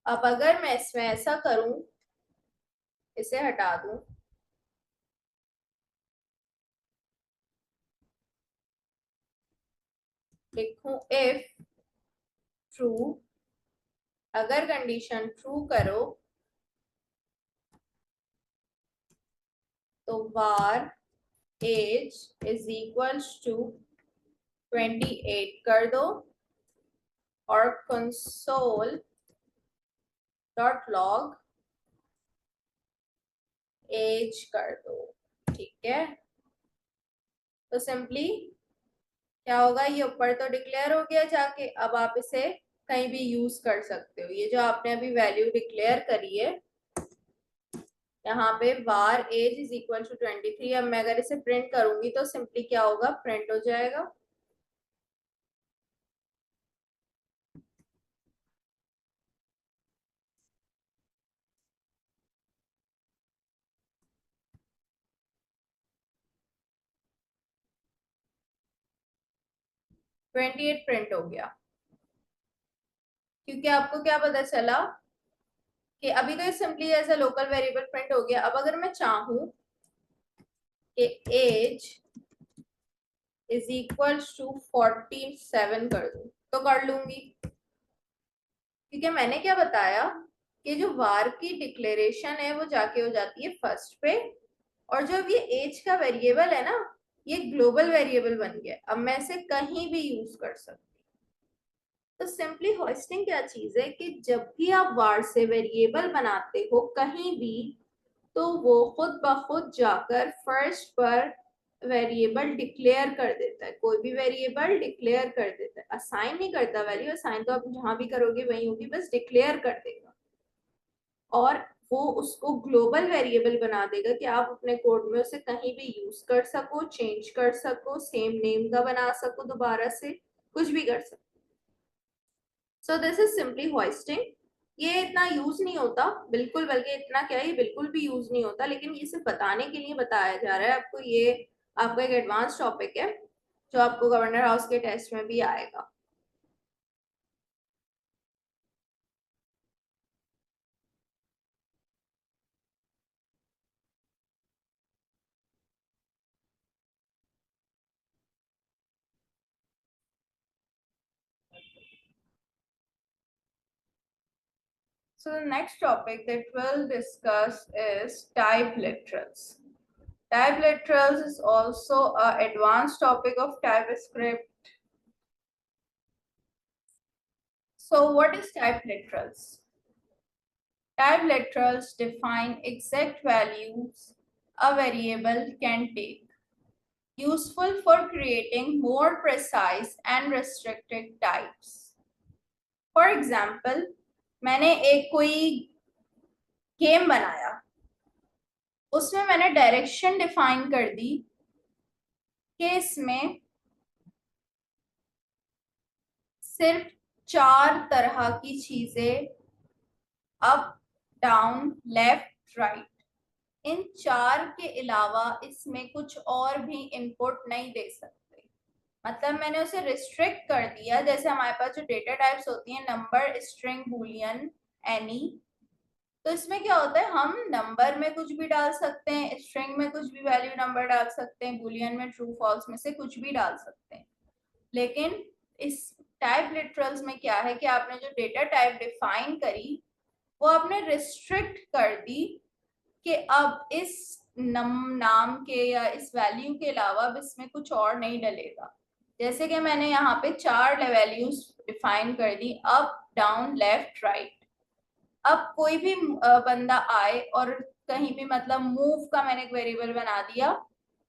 [SPEAKER 1] अब अगर मैं इसमें ऐसा करूं, इसे हटा दूं, लिखूं इफ ट्रू, अगर कंडीशन ट्रू करो तो var age is equals to 28 कर दो और कंसोल डॉट लॉग एज कर दो। ठीक है, तो सिंपली क्या होगा, ये ऊपर तो डिक्लेयर हो गया जाके, अब आप इसे कहीं भी यूज कर सकते हो। ये जो आपने अभी वैल्यू डिक्लेयर करी है यहाँ पे var age is equal to 23, अब मैं अगर इसे प्रिंट करूंगी तो सिंपली क्या होगा, प्रिंट हो जाएगा। ट्वेंटी एट प्रिंट हो गया, क्योंकि आपको क्या पता चला कि अभी तो ये simply age a local variable print हो गया। अब अगर मैं चाहूँ कि एज इज इक्वल टू 47 कर दूं तो कर लूंगी, क्योंकि मैंने क्या बताया कि जो वार की डिक्लेरेशन है वो जाके हो जाती है फर्स्ट पे, और जो ये एज का वेरिएबल है ना, ये ग्लोबल वेरिएबल बन गया, अब मैं इसे कहीं भी यूज कर सकती। तो सिंपली होस्टिंग क्या चीज है कि जब भी आप वार से वेरिएबल बनाते हो कहीं भी, तो वो खुद ब खुद जाकर फर्स्ट पर वेरिएबल डिक्लेयर कर देता है, कोई भी वेरिएबल डिक्लेयर कर देता है, असाइन नहीं करता वैल्यू, असाइन तो आप जहां भी करोगे वही होगी, बस डिक्लेयर कर देगा, और वो उसको ग्लोबल वेरिएबल बना देगा कि आप अपने कोड में उसे कहीं भी यूज कर सको, चेंज कर सको, सेम नेम का बना सको, दोबारा से कुछ भी कर सको। So this is simply hoisting. ये इतना यूज नहीं होता बिल्कुल, बल्कि इतना क्या, ये बिल्कुल भी यूज नहीं होता, लेकिन ये सिर्फ बताने के लिए बताया जा रहा है आपको। ये आपका एक एडवांस टॉपिक है जो आपको गवर्नर हाउस के टेस्ट में भी आएगा। So the next topic that we'll discuss is type literals. Type literals is also an advanced topic of TypeScript. So what is type literals? Type literals define exact values a variable can take, useful for creating more precise and restricted types. For example, मैंने एक कोई game बनाया, उसमें मैंने direction define कर दी कि इसमें सिर्फ 4 तरह की चीजें, अप, डाउन, लेफ्ट, राइट, इन 4 के अलावा इसमें कुछ और भी इनपुट नहीं दे सकते। मतलब मैंने उसे रिस्ट्रिक्ट कर दिया, जैसे हमारे पास जो डेटा टाइप्स होती हैं, नंबर, स्ट्रिंग, बूलियन, एनी, तो इसमें क्या होता है, हम नंबर में कुछ भी डाल सकते हैं, स्ट्रिंग में कुछ भी वैल्यू नंबर डाल सकते हैं, बूलियन में ट्रू फॉल्स में से कुछ भी डाल सकते हैं। लेकिन इस टाइप लिटरल्स में क्या है कि आपने जो डेटा टाइप डिफाइन करी वो आपने रिस्ट्रिक्ट कर दी कि अब इस नाम के या इस वैल्यू के अलावा अब इसमें कुछ और नहीं डलेगा। जैसे कि मैंने यहाँ पे 4 वैल्यूज डिफाइन कर दी, अप, डाउन, लेफ्ट, राइट। अब कोई भी बंदा आए और कहीं भी, मतलब मूव का मैंने एक वेरिएबल बना दिया,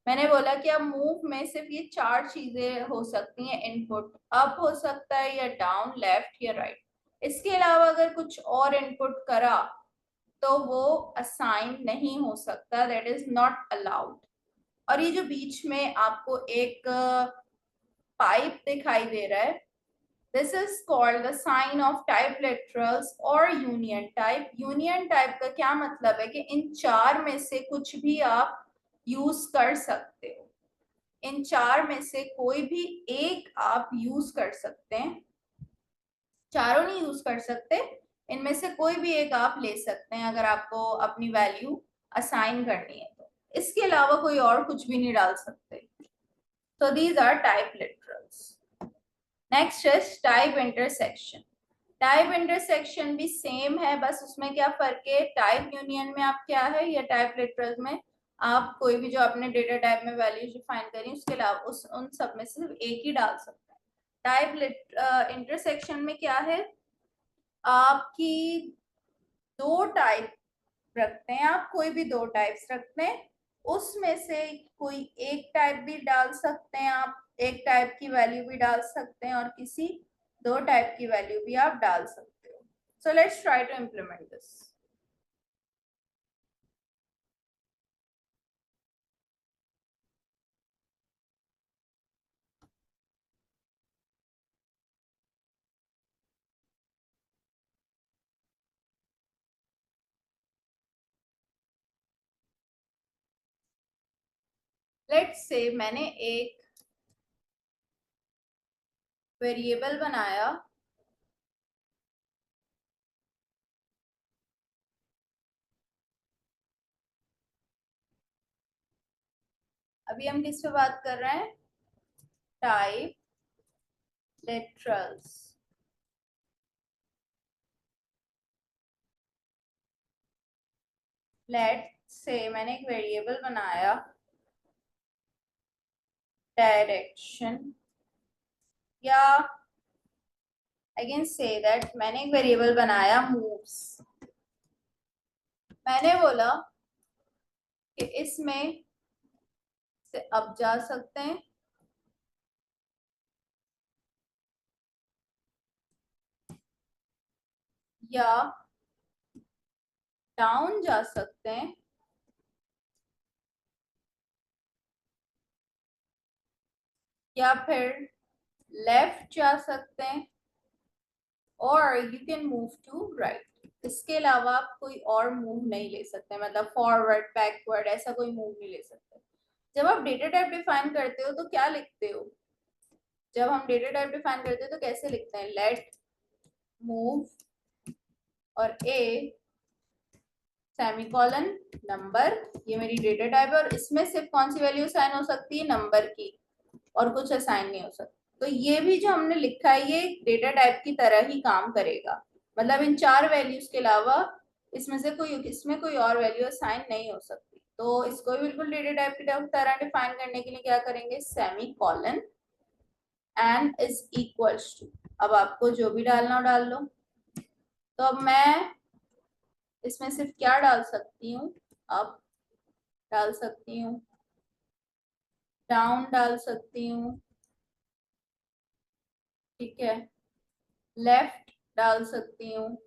[SPEAKER 1] मैंने बोला कि अब मूव में सिर्फ ये 4 चीजें हो सकती हैं इनपुट, अप हो सकता है या डाउन, लेफ्ट या राइट, इसके अलावा अगर कुछ और इनपुट करा तो वो असाइन नहीं हो सकता, दैट इज नॉट अलाउड। और ये जो बीच में आपको एक पाइप दिखाई दे रहा है, this is called the sign of type literals और यूनियन टाइप। यूनियन टाइप का क्या मतलब है कि इन 4 में से कुछ भी आप यूज कर सकते हो, इन 4 में से कोई भी एक आप यूज कर सकते हैं, चारों नहीं यूज कर सकते, इनमें से कोई भी एक आप ले सकते हैं अगर आपको अपनी वैल्यू असाइन करनी है तो, इसके अलावा कोई और कुछ भी नहीं डाल सकते। So these are type literals. Next is type intersection. Type intersection भी सेम है, बस उसमें क्या फर्क है, टाइप यूनियन में आप क्या है, या टाइप लिटरल में आप कोई भी जो आपने डेटा टाइप में वैल्यूज डिफाइन करी उसके अलावा उस उन सब में सिर्फ एक ही डाल सकते हैं। टाइप इंटरसेक्शन में क्या है, आपकी 2 टाइप रखते हैं, आप कोई भी 2 टाइप्स रखते हैं, उसमें से कोई एक टाइप भी डाल सकते हैं, आप एक टाइप की वैल्यू भी डाल सकते हैं और किसी 2 टाइप की वैल्यू भी आप डाल सकते हो। So let's try to implement this. Let's say मैंने एक वेरिएबल बनाया, अभी हम किस पे बात कर रहे हैं, टाइप लिटरल्स। लेट से मैंने एक वेरिएबल बनाया डायरेक्शन, या आई कैन से दैट मैंने एक वेरिएबल बनाया मूव्स। मैंने बोला कि इसमें से अप जा सकते हैं या डाउन जा सकते हैं, या फिर लेफ्ट जा सकते हैं, और you can move to right. इसके अलावा आप कोई और मूव नहीं ले सकते, मतलब फॉरवर्ड बैकवर्ड ऐसा कोई मूव नहीं ले सकते। जब आप डेटा टाइप डिफाइन करते हो तो क्या लिखते हो? जब हम डेटा टाइप डिफाइन करते हैं तो कैसे लिखते हैं? लेट मूव और ए सेमीकोलन नंबर, ये मेरी डेटा टाइप है, और इसमें सिर्फ कौन सी वैल्यू असाइन हो सकती है? नंबर की, और कुछ असाइन नहीं हो सकता। तो ये भी जो हमने लिखा है ये डेटा टाइप की तरह ही काम करेगा, मतलब इन चार वैल्यूज के अलावा इसमें कोई और वैल्यू असाइन नहीं हो सकती। तो इसको भी बिल्कुल डेटा टाइप की तरह डिफाइन करने के लिए क्या करेंगे? Semicolon and is equals to, अब आपको जो भी डालना हो डाल लो। तो अब मैं इसमें सिर्फ क्या डाल सकती हूँ? अप डाल सकती हूँ, डाउन डाल सकती हूँ, ठीक है, लेफ्ट डाल सकती हूँ,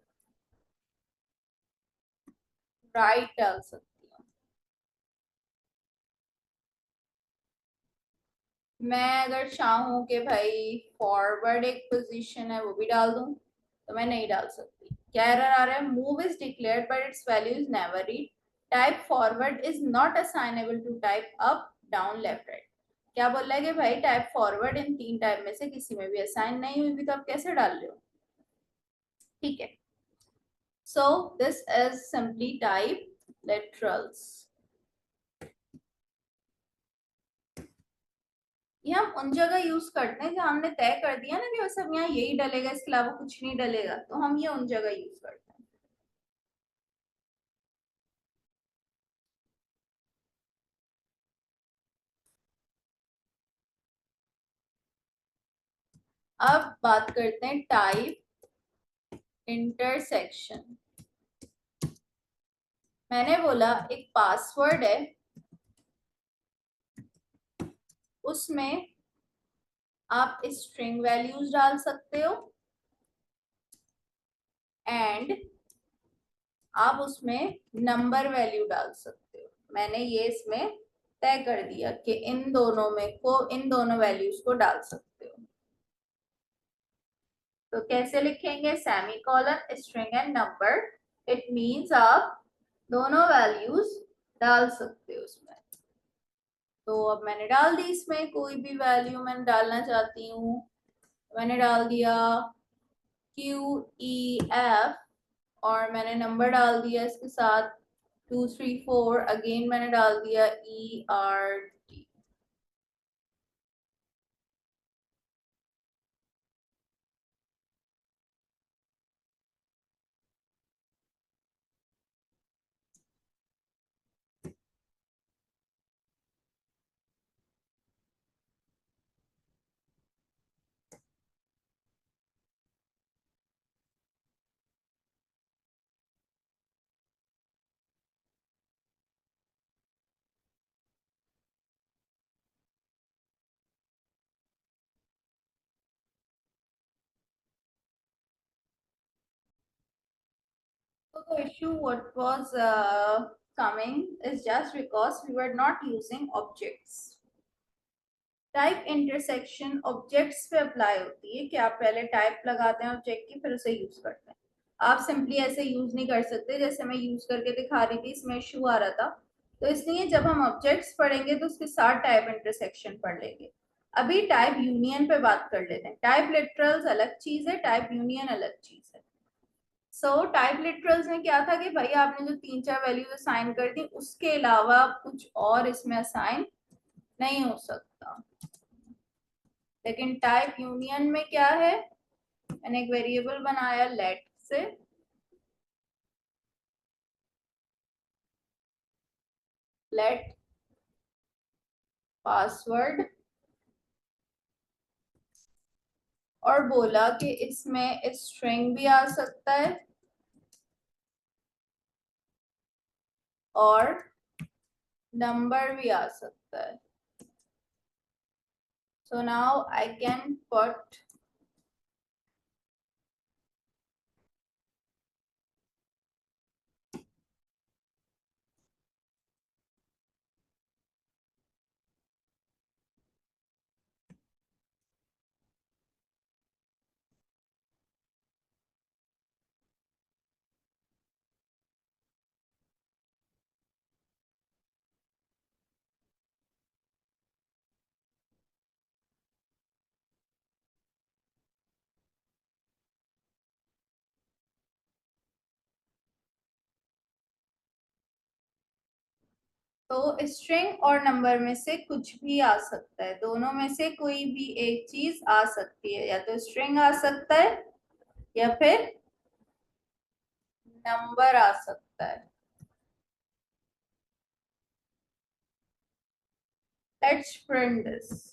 [SPEAKER 1] राइट डाल सकती हूँ। मैं अगर चाहूँ कि भाई फॉरवर्ड एक पोजीशन है वो भी डाल दूँ तो मैं नहीं डाल सकती। क्या एरर आ रहा है? Move is declared but its value is never read. Type forward is not assignable to type up down left right. क्या बोल रहा है कि भाई टाइप फॉरवर्ड इन तीन टाइप में से किसी में भी असाइन नहीं हुई भी, तो आप कैसे डाल रहे हो? ठीक है, so this is simply type literals. ये हम उन जगह यूज करते हैं जहाँ हमने तय कर दिया ना कि बस अब यहाँ यही डलेगा, इसके अलावा कुछ नहीं डलेगा, तो हम ये उन जगह यूज करते हैं। अब बात करते हैं टाइप इंटरसेक्शन। मैंने बोला एक पासवर्ड है, उसमें आप स्ट्रिंग वैल्यूज डाल सकते हो एंड आप उसमें नंबर वैल्यू डाल सकते हो। मैंने ये इसमें तय कर दिया कि इन दोनों वैल्यूज को डाल सकते हो। तो कैसे लिखेंगे? Semi colon string and number, it means आप दोनों वैल्यूज डाल सकते हो उसमें। तो अब मैंने डाल दी, इसमें कोई भी वैल्यू मैं डालना चाहती हूँ, मैंने डाल दिया QEF, और मैंने नंबर डाल दिया इसके साथ 234, अगेन मैंने डाल दिया ERT। So the issue what was coming is just because we were not using objects. Type intersection objects पे अप्लाई होती है कि आप पहले टाइप लगाते हैं ऑब्जेक्ट की, फिर उसे यूज करते हैं। आप सिंपली ऐसे यूज नहीं कर सकते, जैसे मैं यूज करके दिखा रही थी, इसमें इशू आ रहा था। तो इसलिए जब हम ऑब्जेक्ट्स पढ़ेंगे तो उसके साथ टाइप इंटरसेक्शन पढ़ लेंगे। अभी टाइप यूनियन पे बात कर लेते हैं। टाइप लिटरल्स अलग चीज है, टाइप यूनियन अलग चीज है। सो टाइप लिटरल्स में क्या था कि भाई आपने जो तीन चार वैल्यूज असाइन कर दी उसके अलावा कुछ और इसमें असाइन नहीं हो सकता। लेकिन टाइप यूनियन में क्या है, मैंने एक वेरिएबल बनाया लेट से, लेट पासवर्ड, और बोला कि इसमें स्ट्रिंग भी आ सकता है और नंबर भी आ सकता है. So now I can put तो स्ट्रिंग और नंबर में से कुछ भी आ सकता है, दोनों में से कोई भी एक चीज आ सकती है, या तो स्ट्रिंग आ सकता है या फिर नंबर आ सकता है. Let's print this.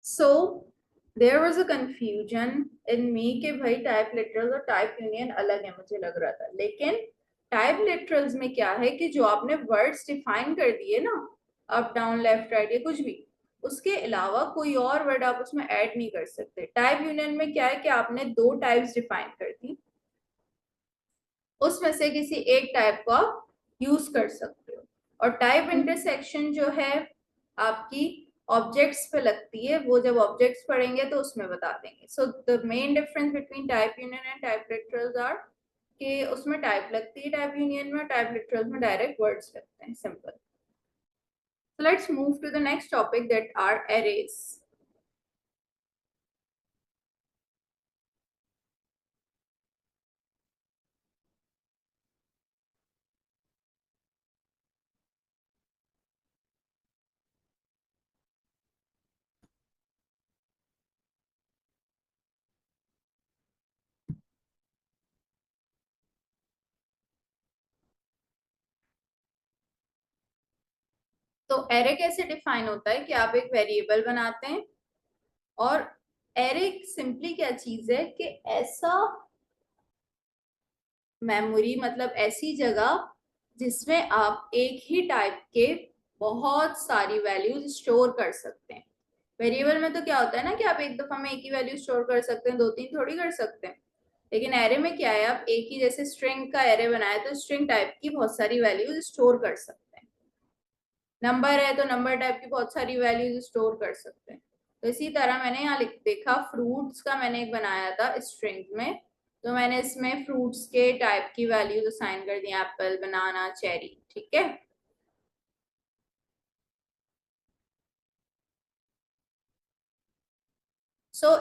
[SPEAKER 1] So there was a confusion in me कि भाई टाइप लिटरल्स और टाइप यूनियन अलग है, मुझे लग रहा था. लेकिन टाइप लिटरल्स में क्या है कि जो आपने वर्ड्स डिफाइन कर दिए ना, अप डाउन लेफ्ट राइट या कुछ भी, उसके अलावा कोई और वर्ड आप उसमें ऐड नहीं कर सकते. टाइप यूनियन में क्या है कि आपने दो टाइप्स डिफाइन कर दी, उसमें से किसी एक टाइप को आप यूज कर सकते हो. और टाइप इंटरसेक्शन जो है आपकी ऑब्जेक्ट्स पे लगती है, वो जब ऑब्जेक्ट्स पढ़ेंगे तो उसमें बता देंगे. So the main difference between type union and type literals are कि उसमें टाइप लगती है टाइप यूनियन में, टाइप लिटरल्स में डायरेक्ट वर्ड्स लगते हैं, simple. So let's move to the next topic that are arrays. तो एरे कैसे डिफाइन होता है कि आप एक वेरिएबल बनाते हैं, और एरे सिंपली क्या चीज है कि ऐसा मेमोरी, मतलब ऐसी जगह जिसमें आप एक ही टाइप के बहुत सारी वैल्यूज स्टोर कर सकते हैं. वेरिएबल में तो क्या होता है ना कि आप एक दफा में एक ही वैल्यू स्टोर कर सकते हैं, दो तीन थोड़ी कर सकते हैं. लेकिन एरे में क्या है, आप एक ही, जैसे स्ट्रिंग का एरे बनाया तो स्ट्रिंग टाइप की बहुत सारी वैल्यूज स्टोर कर सकते हैं. नंबर है तो नंबर टाइप की बहुत सारी वैल्यूज स्टोर कर सकते हैं. तो इसी तरह मैंने यहाँ लिख देखा, फ्रूट्स का मैंने एक बनाया था स्ट्रिंग में, तो मैंने इसमें फ्रूट्स के टाइप की वैल्यूज असाइन कर दी, एप्पल, बनाना, चेरी. ठीक है.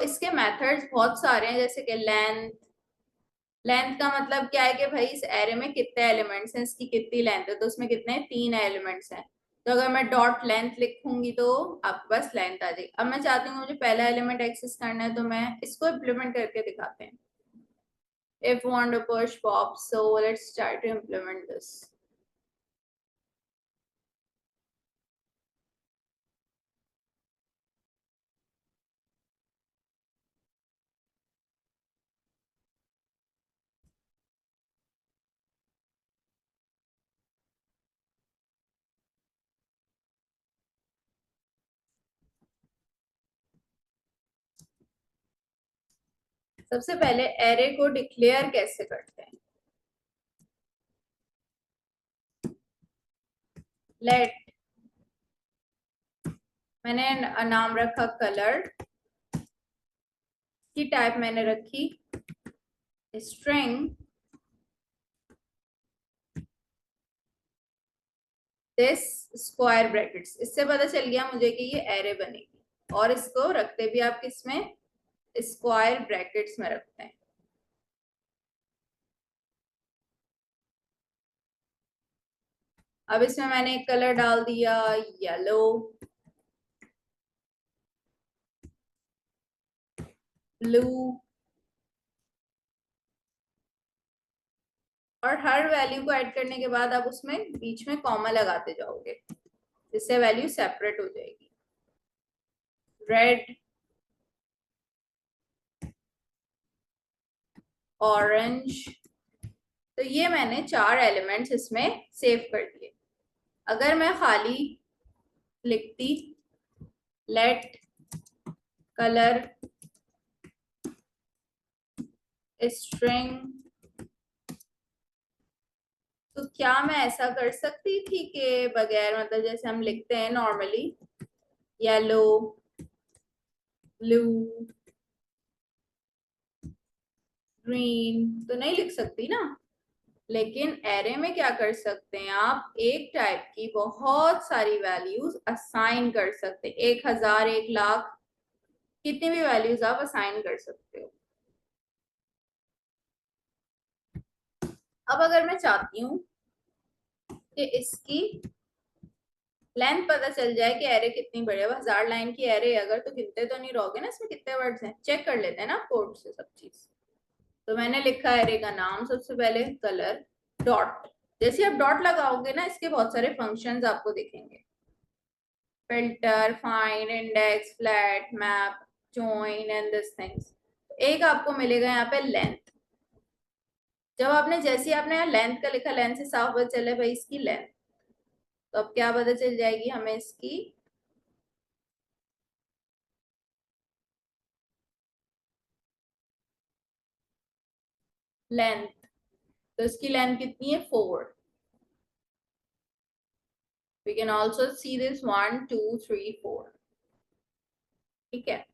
[SPEAKER 1] इसके मेथड्स बहुत सारे हैं, जैसे कि लेंथ. लेंथ का मतलब क्या है कि भाई इस एरे में कितने एलिमेंट्स हैं, इसकी कितनी लेंथ है, तो उसमें कितने, तीन एलिमेंट्स हैं. तो अगर मैं डॉट लेंथ लिखूंगी तो आपके पास लेंथ आ जाएगी. अब मैं चाहती हूँ मुझे पहला एलिमेंट एक्सेस करना है, तो मैं इसको इम्प्लीमेंट करके दिखाते हैं. if want to push pop, so let's start to implement this. सबसे पहले एरे को डिक्लेयर कैसे करते हैं. लेट, मैंने नाम रखा कलर, की टाइप मैंने रखी स्ट्रिंग, दिस स्क्वायर ब्रैकेट्स। इससे पता चल गया मुझे कि ये एरे बनेगी, और इसको रखते भी आप किसमें, स्क्वायर ब्रैकेट्स में रखते हैं। अब इसमें मैंने एक कलर डाल दिया येलो, ब्लू, और हर वैल्यू को ऐड करने के बाद आप उसमें बीच में कॉमा लगाते जाओगे, जिससे वैल्यू सेपरेट हो जाएगी। Red, orange. तो ये मैंने 4 एलिमेंट्स इसमें सेव कर दिए। अगर मैं खाली लिखती लेट कलर स्ट्रिंग, तो क्या मैं ऐसा कर सकती थी कि बगैर, मतलब जैसे हम लिखते हैं नॉर्मली येलो, ब्लू, ग्रीन, तो नहीं लिख सकती ना। लेकिन एरे में क्या कर सकते हैं आप, एक टाइप की बहुत सारी वैल्यूज असाइन कर सकते हैं, 1000, 1,00,000, कितनी भी वैल्यूज आप असाइन कर सकते हो। अब अगर मैं चाहती हूँ कि इसकी लेंथ पता चल जाए कि एरे कितनी बड़ी है, 1000 लाइन की एरे अगर, तो गिनते तो नहीं रहोगे ना इसमें कितने वर्ड्स हैं, चेक कर लेते हैं ना कोड से सब चीज। तो मैंने लिखा एरे का नाम सबसे पहले, कलर, डॉट। जैसे आप डॉट लगाओगे ना, इसके बहुत सारे फंक्शंस आपको दिखेंगे, filter, find, index, flat, map, join and this things. एक आपको मिलेगा यहाँ पे लेंथ। जब आपने, जैसे आपने यहाँ लेंथ का लिखा, लेंथ से साफ पता चले भाई इसकी लेंथ, तो अब क्या पता चल जाएगी हमें इसकी लेंथ। तो इसकी लेंथ कितनी है, 4। We can also see this 1 2 3 4। ठीक है।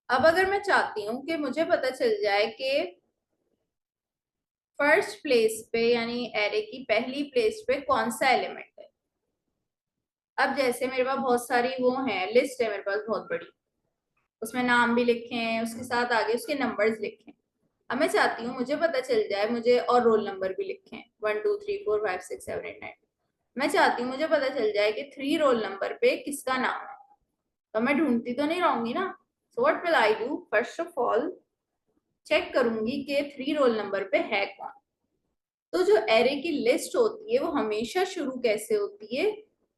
[SPEAKER 1] अब अगर मैं चाहती हूँ कि मुझे पता चल जाए कि फर्स्ट प्लेस पे, यानी एरे की पहली प्लेस पे कौन सा एलिमेंट है। अब जैसे मेरे पास बहुत सारी वो है, लिस्ट है मेरे पास बहुत बड़ी, उसमें नाम भी लिखे हैं, उसके साथ आगे उसके नंबर्स लिखे हैं। अब मैं चाहती हूँ मुझे पता चल जाए, मुझे, और रोल नंबर भी लिखे हैं 1 2 3 4 5 6 7 8 9। मैं चाहती हूँ मुझे पता चल जाए कि 3 रोल नंबर पे किसका नाम है। तो मैं ढूंढती तो नहीं रहूंगी ना। So what will I do, first of all check करूंगी कि 3 रोल नंबर पे है कौन। तो जो एरे की लिस्ट होती है वो हमेशा शुरू कैसे होती है,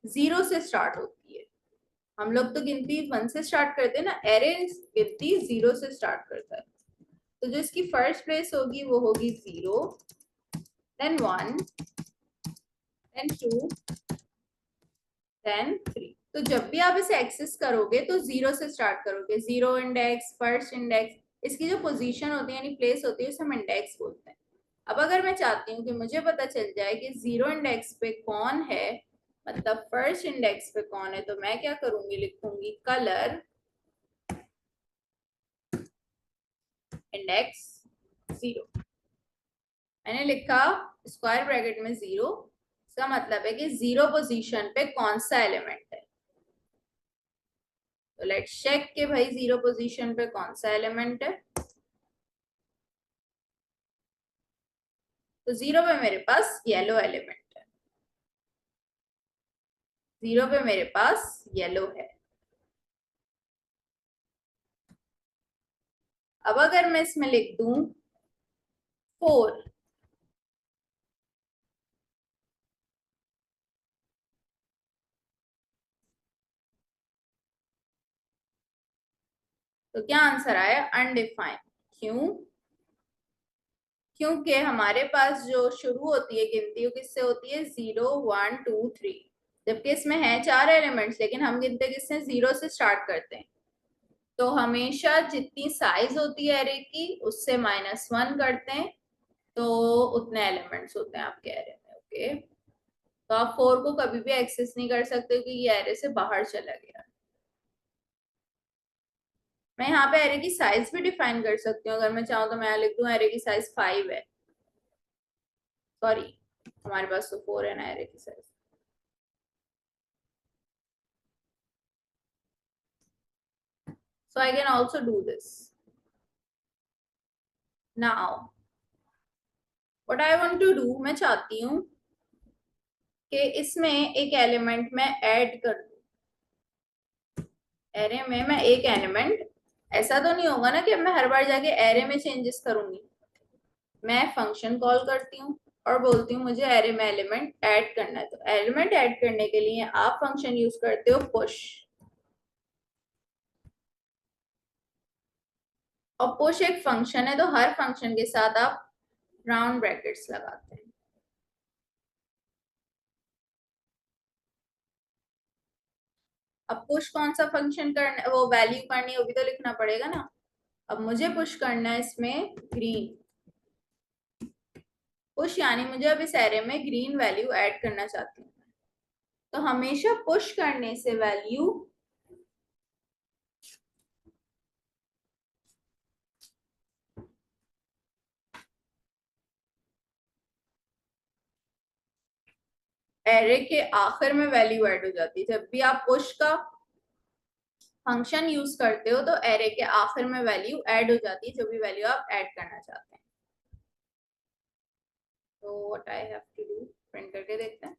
[SPEAKER 1] 0 से स्टार्ट होती है। हम लोग तो गिनती 1 से स्टार्ट करते हैं ना, एरे गिनती 0 से स्टार्ट करता है। तो जो इसकी फर्स्ट प्लेस होगी वो होगी 0, देन 1, देन 2, देन 3। तो जब भी आप इसे एक्सेस करोगे तो 0 से स्टार्ट करोगे, 0 इंडेक्स, फर्स्ट इंडेक्स, इसकी जो पोजीशन होती है यानी प्लेस होती है उसे हम इंडेक्स बोलते हैं। अब अगर मैं चाहती हूँ कि मुझे पता चल जाए कि 0 इंडेक्स पे कौन है, मतलब फर्स्ट इंडेक्स पे कौन है, तो मैं क्या करूंगी, लिखूंगी कलर इंडेक्स 0। मैंने लिखा स्क्वायर ब्रैकेट में 0, इसका मतलब है कि 0 पोजीशन पे कौन सा एलिमेंट है। तो लेट्स चेक कि भाई 0 पोजीशन पे कौन सा एलिमेंट है। तो 0 पे मेरे पास येलो एलिमेंट है, 0 पे मेरे पास येलो है। अब अगर मैं इसमें लिख दूं 4, तो क्या आंसर आया, अनडिफाइंड। क्यों, क्योंकि हमारे पास जो शुरू होती है गिनती वो किससे होती है, 0 1 2 3। जबकि इसमें है 4 एलिमेंट्स, लेकिन हम गिनते किससे, 0 से स्टार्ट करते हैं। तो हमेशा जितनी साइज होती है एरे की उससे -1 करते हैं, तो उतने एलिमेंट्स होते हैं आपके एरे में। ओके, तो आप 4 को कभी भी एक्सेस नहीं कर सकते कि ये एरे से बाहर चला गया। मैं यहाँ पे एरे की साइज भी डिफाइन कर सकती हूँ, अगर मैं चाहूँ तो मैं यहाँ लिख दूँ एरे की साइज 5 है। सॉरी, हमारे पास तो 4 है ना एरे की size. So I can also do this. Now, what I want to do, मैं चाहती हूँ कि इसमें एक एलिमेंट मैं ऐड कर दूँ। एरे में मैं एक एलिमेंट, ऐसा तो नहीं होगा ना कि मैं हर बार जाके एरे में चेंजेस करूंगी। मैं फंक्शन कॉल करती हूँ और बोलती हूँ मुझे एरे में एलिमेंट ऐड करना है। तो एलिमेंट ऐड करने के लिए आप फंक्शन यूज करते हो पुश, और पुश एक फंक्शन है, तो हर फंक्शन के साथ आप राउंड ब्रैकेट्स लगाते हैं। अब पुश कौन सा फंक्शन करना, वो वैल्यू करनी है, वो भी तो लिखना पड़ेगा ना। अब मुझे पुश करना है इसमें ग्रीन। पुश यानी मुझे अब इस एरे में ग्रीन वैल्यू ऐड करना चाहती हूँ। तो हमेशा पुश करने से वैल्यू एरे के आखिर में वैल्यू ऐड हो जाती है। जब भी आप पुश का फंक्शन यूज करते हो तो एरे के आखिर में वैल्यू ऐड हो जाती है, जो भी वैल्यू आप ऐड करना चाहते हैं। तो what I have to do, print करके देखते हैं।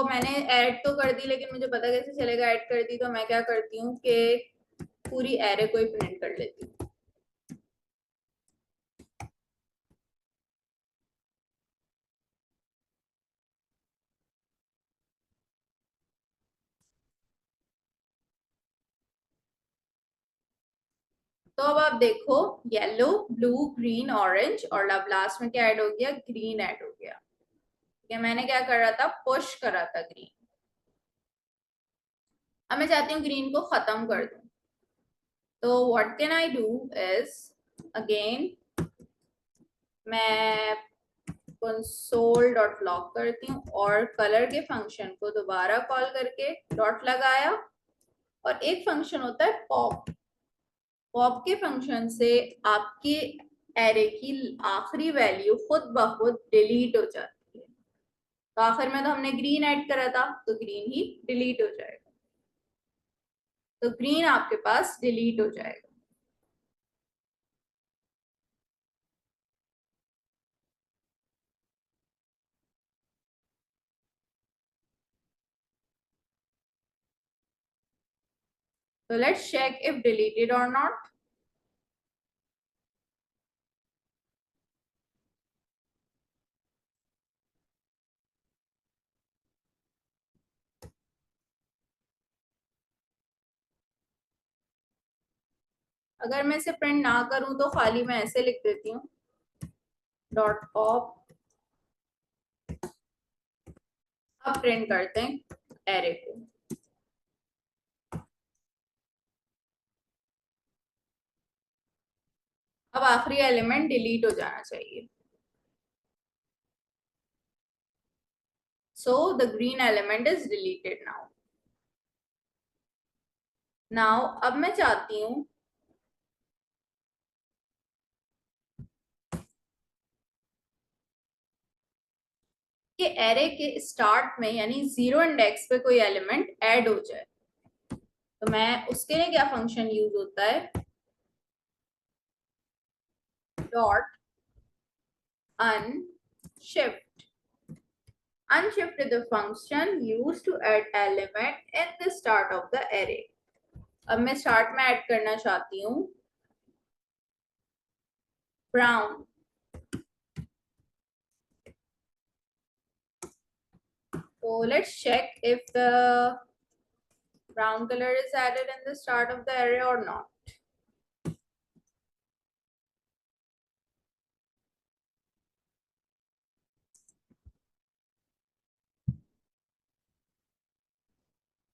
[SPEAKER 1] मैंने ऐड तो कर दी, लेकिन मुझे पता कैसे चलेगा ऐड कर दी। तो मैं क्या करती हूँ कि पूरी एरे को ही प्रिंट कर लेती हूँ। तो अब आप देखो, येलो, ब्लू, ग्रीन, ऑरेंज, और अब लास्ट में क्या ऐड हो गया, ग्रीन ऐड हो गया। ठीक है, मैंने क्या कर रहा था, पुश कर रहा था ग्रीन। अब मैं चाहती हूँ ग्रीन को खत्म कर दूं। तो what can I do is, again मैं कंसोल डॉट लॉग करती हूँ और कलर के फंक्शन को दोबारा कॉल करके डॉट लगाया। और एक फंक्शन होता है पॉप। पॉप के फंक्शन से आपके एरे की आखिरी वैल्यू खुद ब खुद डिलीट हो जाती है। तो आखिर में तो हमने ग्रीन ऐड करा था, तो ग्रीन ही डिलीट हो जाएगा। तो ग्रीन आपके पास डिलीट हो जाएगा। तो लेट्स चेक इफ डिलीटेड और नॉट। अगर मैं इसे प्रिंट ना करूं तो खाली मैं ऐसे लिख देती हूँ, डॉट पॉप। अब प्रिंट करते हैं एरे को। अब आखिरी एलिमेंट डिलीट हो जाना चाहिए। So the green element is deleted now. Now अब मैं चाहती हूँ कि एरे के स्टार्ट में यानी 0 इंडेक्स पे कोई एलिमेंट ऐड हो जाए। तो मैं उसके लिए क्या फंक्शन यूज होता है, dot unshift. Unshift is the function used to add element in the start of the array. अब मैं स्टार्ट में ऐड करना चाहती हूँ brown. So let's check if the brown color is added in the start of the array or not.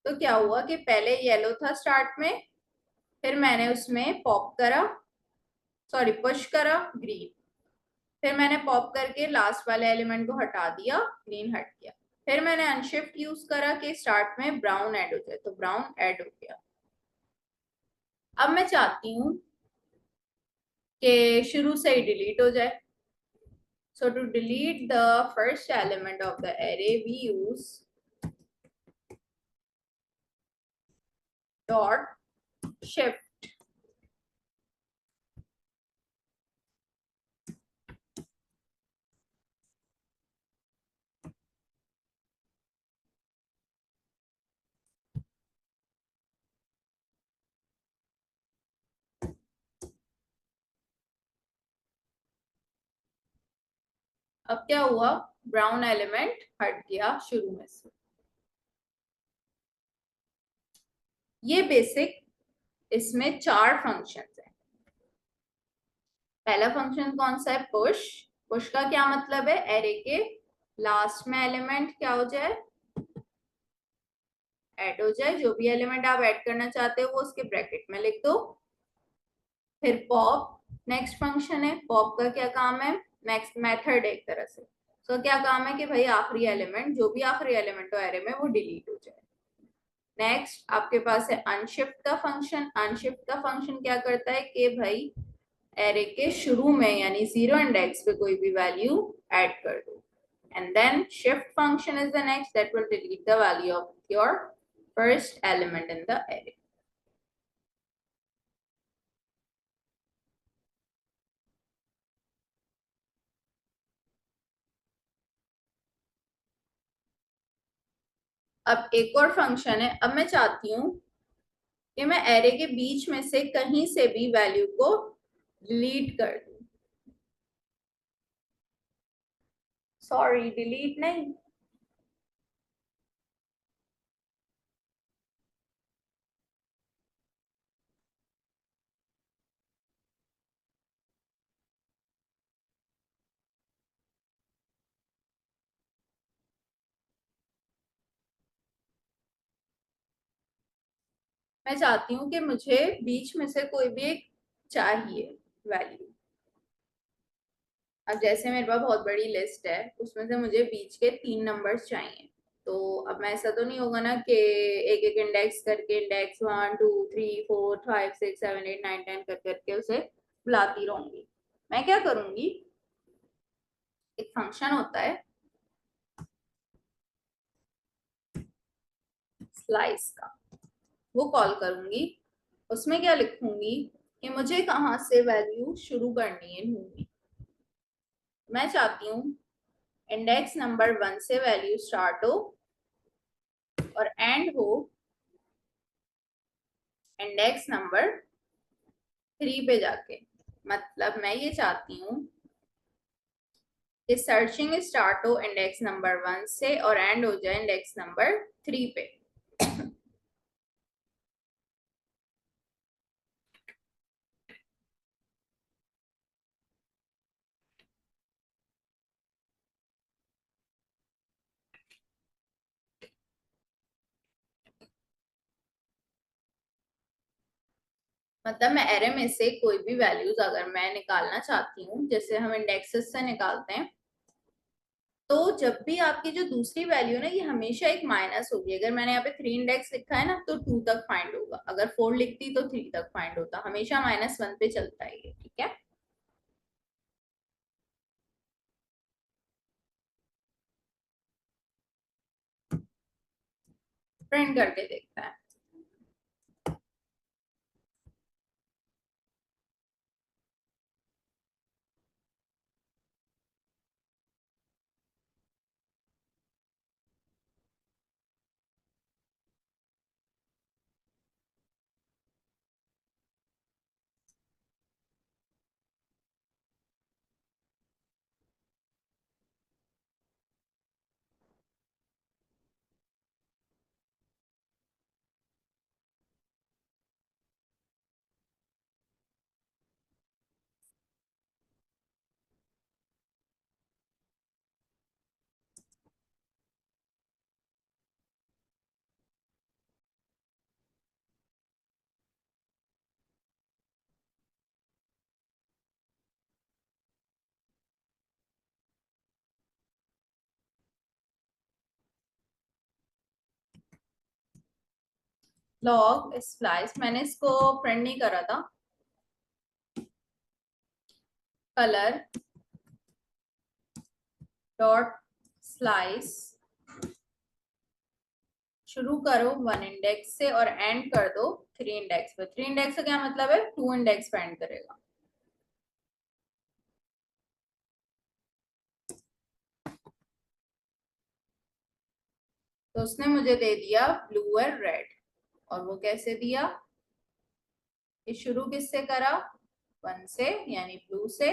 [SPEAKER 1] तो क्या हुआ कि पहले येलो था स्टार्ट में, फिर मैंने उसमें पॉप करा, सॉरी पुश करा ग्रीन, फिर मैंने पॉप करके लास्ट वाले एलिमेंट को हटा दिया, ग्रीन हट गया, फिर मैंने अनशिफ्ट यूज करा कि स्टार्ट में ब्राउन ऐड हो जाए, तो ब्राउन ऐड हो गया। अब मैं चाहती हूँ कि शुरू से ही डिलीट हो जाए। So to delete the first element of the array, we use dot shift. अब क्या हुआ, ब्राउन एलिमेंट हट गया शुरू में से। ये बेसिक, इसमें 4 फंक्शंस हैं। पहला फंक्शन कौन सा है, पुश। पुश का क्या मतलब है, एरे के लास्ट में एलिमेंट क्या हो जाए, ऐड हो जाए। जो भी एलिमेंट आप ऐड करना चाहते हो वो उसके ब्रैकेट में लिख दो। फिर पॉप नेक्स्ट फंक्शन है। पॉप का क्या काम है, नेक्स्ट मेथड एक तरह से। तो क्या काम है कि भाई आखिरी एलिमेंट, जो भी आखिरी एलिमेंट हो एरे में, वो डिलीट हो जाए। नेक्स्ट आपके पास है अनशिफ्ट का फंक्शन। अनशिफ्ट का फंक्शन क्या करता है कि भाई एरे के शुरू में यानी 0 इंडेक्स पे कोई भी वैल्यू ऐड कर दो। And then shift function is the next that will delete the value of your first element in the array. अब एक और फंक्शन है। अब मैं चाहती हूँ कि मैं एरे के बीच में से कहीं से भी वैल्यू को डिलीट कर दूं। सॉरी, डिलीट नहीं, मैं चाहती हूँ कि मुझे बीच में से कोई भी एक चाहिए वैल्यू। अब जैसे मेरे पास बहुत बड़ी लिस्ट है, उसमें से मुझे बीच के 3 नंबर्स चाहिए। तो अब मैं, ऐसा तो नहीं होगा ना कि एक एक इंडेक्स करके, इंडेक्स 1 2 3 4 5 6 7 8 9 10 कर करके उसे बुलाती रहूंगी। मैं क्या करूंगी, एक फंक्शन होता है स्लाइस का, वो कॉल करूंगी। उसमें क्या लिखूंगी कि मुझे कहाँ से वैल्यू शुरू करनी है ढूंढनी। मैं चाहती हूँ इंडेक्स नंबर 1 से वैल्यू स्टार्ट हो और एंड हो इंडेक्स नंबर 3 पे जाके। मतलब मैं ये चाहती हूँ कि सर्चिंग स्टार्ट हो इंडेक्स नंबर 1 से और एंड हो जाए इंडेक्स नंबर 3 पे। मतलब मैं एरे में से कोई भी वैल्यूज अगर मैं निकालना चाहती हूँ, जैसे हम इंडेक्सेस से निकालते हैं, तो जब भी आपकी जो दूसरी वैल्यू है ना, ये हमेशा एक माइनस होगी। अगर मैंने यहाँ पे 3 इंडेक्स लिखा है ना, तो 2 तक फाइंड होगा। अगर 4 लिखती तो 3 तक फाइंड होता। हमेशा -1 पे चलता है ये, ठीक है। प्रिंट करके देखता है। log splice, मैंने इसको प्रिंट नहीं करा था, कलर डॉट स्लाइस, शुरू करो 1 इंडेक्स से और एंड कर दो 3 इंडेक्स पे। 3 इंडेक्स का क्या मतलब है, 2 इंडेक्स पे एंड करेगा। तो उसने मुझे दे दिया ब्लू और रेड, और वो कैसे दिया, ये शुरू किससे करा, 1 से यानी ब्लू से,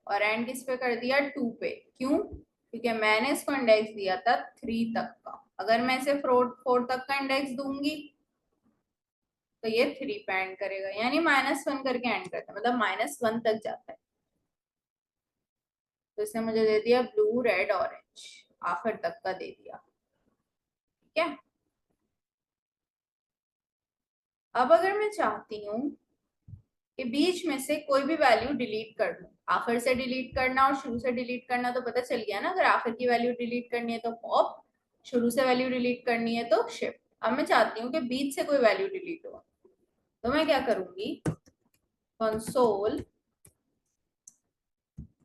[SPEAKER 1] और एंड किस पे कर दिया, 2 पे। क्यों, क्योंकि मैंने इसको इंडेक्स दिया था 3 तक का, अगर मैं इसे 4 तक का इंडेक्स दूंगी तो ये 3 पे एंड करेगा, यानी -1 करके एंड करता है, मतलब -1 तक जाता है। तो इसने मुझे दे दिया ब्लू रेड ऑरेंज, आखिर तक का दे दिया। ठीक है, अब अगर मैं चाहती हूँ कि बीच में से कोई भी वैल्यू डिलीट कर दूं, आखिर से डिलीट करना और शुरू से डिलीट करना तो पता चल गया ना, अगर आखिर की वैल्यू डिलीट करनी है तो पॉप, शुरू से वैल्यू डिलीट करनी है तो शिफ्ट। अब मैं चाहती हूँ कि बीच से कोई वैल्यू डिलीट हो, तो मैं क्या करूंगी, console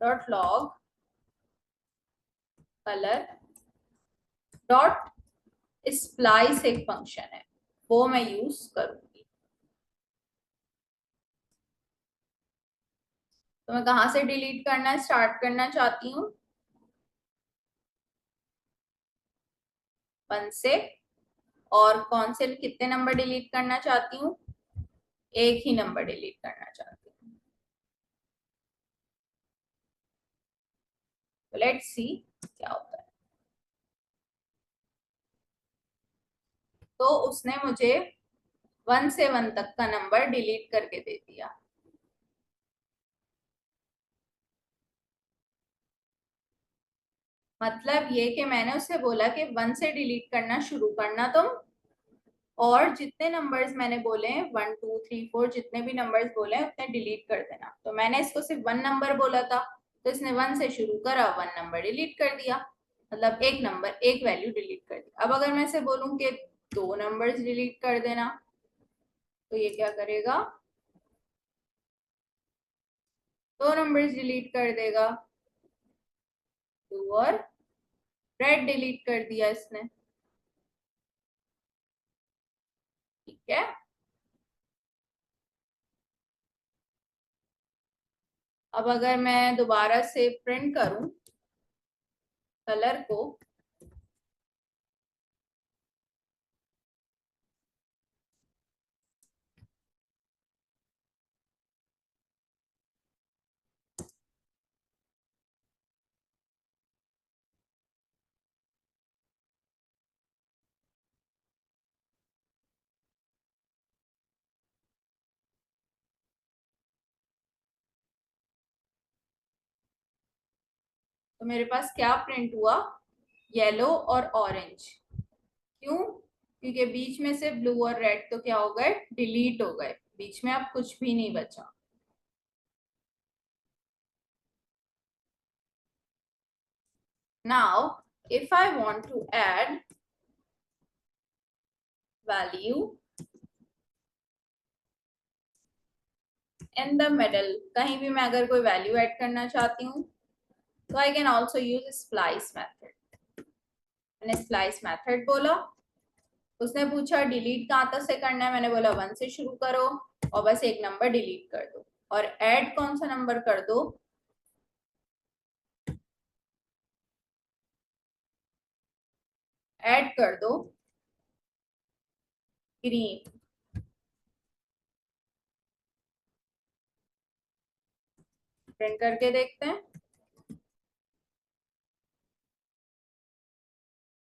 [SPEAKER 1] dot log colour dot splice, एक फंक्शन है वो मैं यूज करूंगी। तो मैं कहां से डिलीट करना स्टार्ट करना चाहती हूँ, 1 से, और कौन से कितने नंबर डिलीट करना चाहती हूँ, एक ही नंबर डिलीट करना चाहती हूँ। तो लेट्स सी क्या होता है। तो उसने मुझे 1 से 1 तक का नंबर डिलीट करके दे दिया। मतलब ये कि मैंने उससे बोला कि 1 से डिलीट करना शुरू करना तुम, और जितने नंबर्स मैंने बोले हैं 1 2 3 4 जितने भी नंबर्स बोले हैं उतने डिलीट कर देना। तो मैंने इसको सिर्फ 1 नंबर बोला था, तो इसने 1 से शुरू करा, 1 नंबर डिलीट कर दिया, मतलब एक नंबर एक वैल्यू डिलीट कर दी। अब अगर मैं इसे बोलूं कि 2 नंबर्स डिलीट कर देना, तो ये क्या करेगा, 2 नंबर्स डिलीट कर देगा, 2 और रेड डिलीट कर दिया इसने। ठीक है, अब अगर मैं दोबारा से प्रिंट करूं कलर को, तो मेरे पास क्या प्रिंट हुआ, येलो और ऑरेंज। क्यों, क्योंकि बीच में से ब्लू और रेड तो क्या हो गए, डिलीट हो गए, बीच में अब कुछ भी नहीं बचा। Now if I want to add value in the middle, कहीं भी मैं अगर कोई वैल्यू ऐड करना चाहती हूँ, तो I can also use splice method. मैंने स्प्लाइस मेथड बोला, उसने पूछा डिलीट कहाँ तक से करना है, मैंने बोला 1 से शुरू करो और बस एक नंबर डिलीट कर दो, और ऐड कौन सा नंबर कर दो, ऐड कर दो ग्रीन। प्रिंट करके देखते हैं।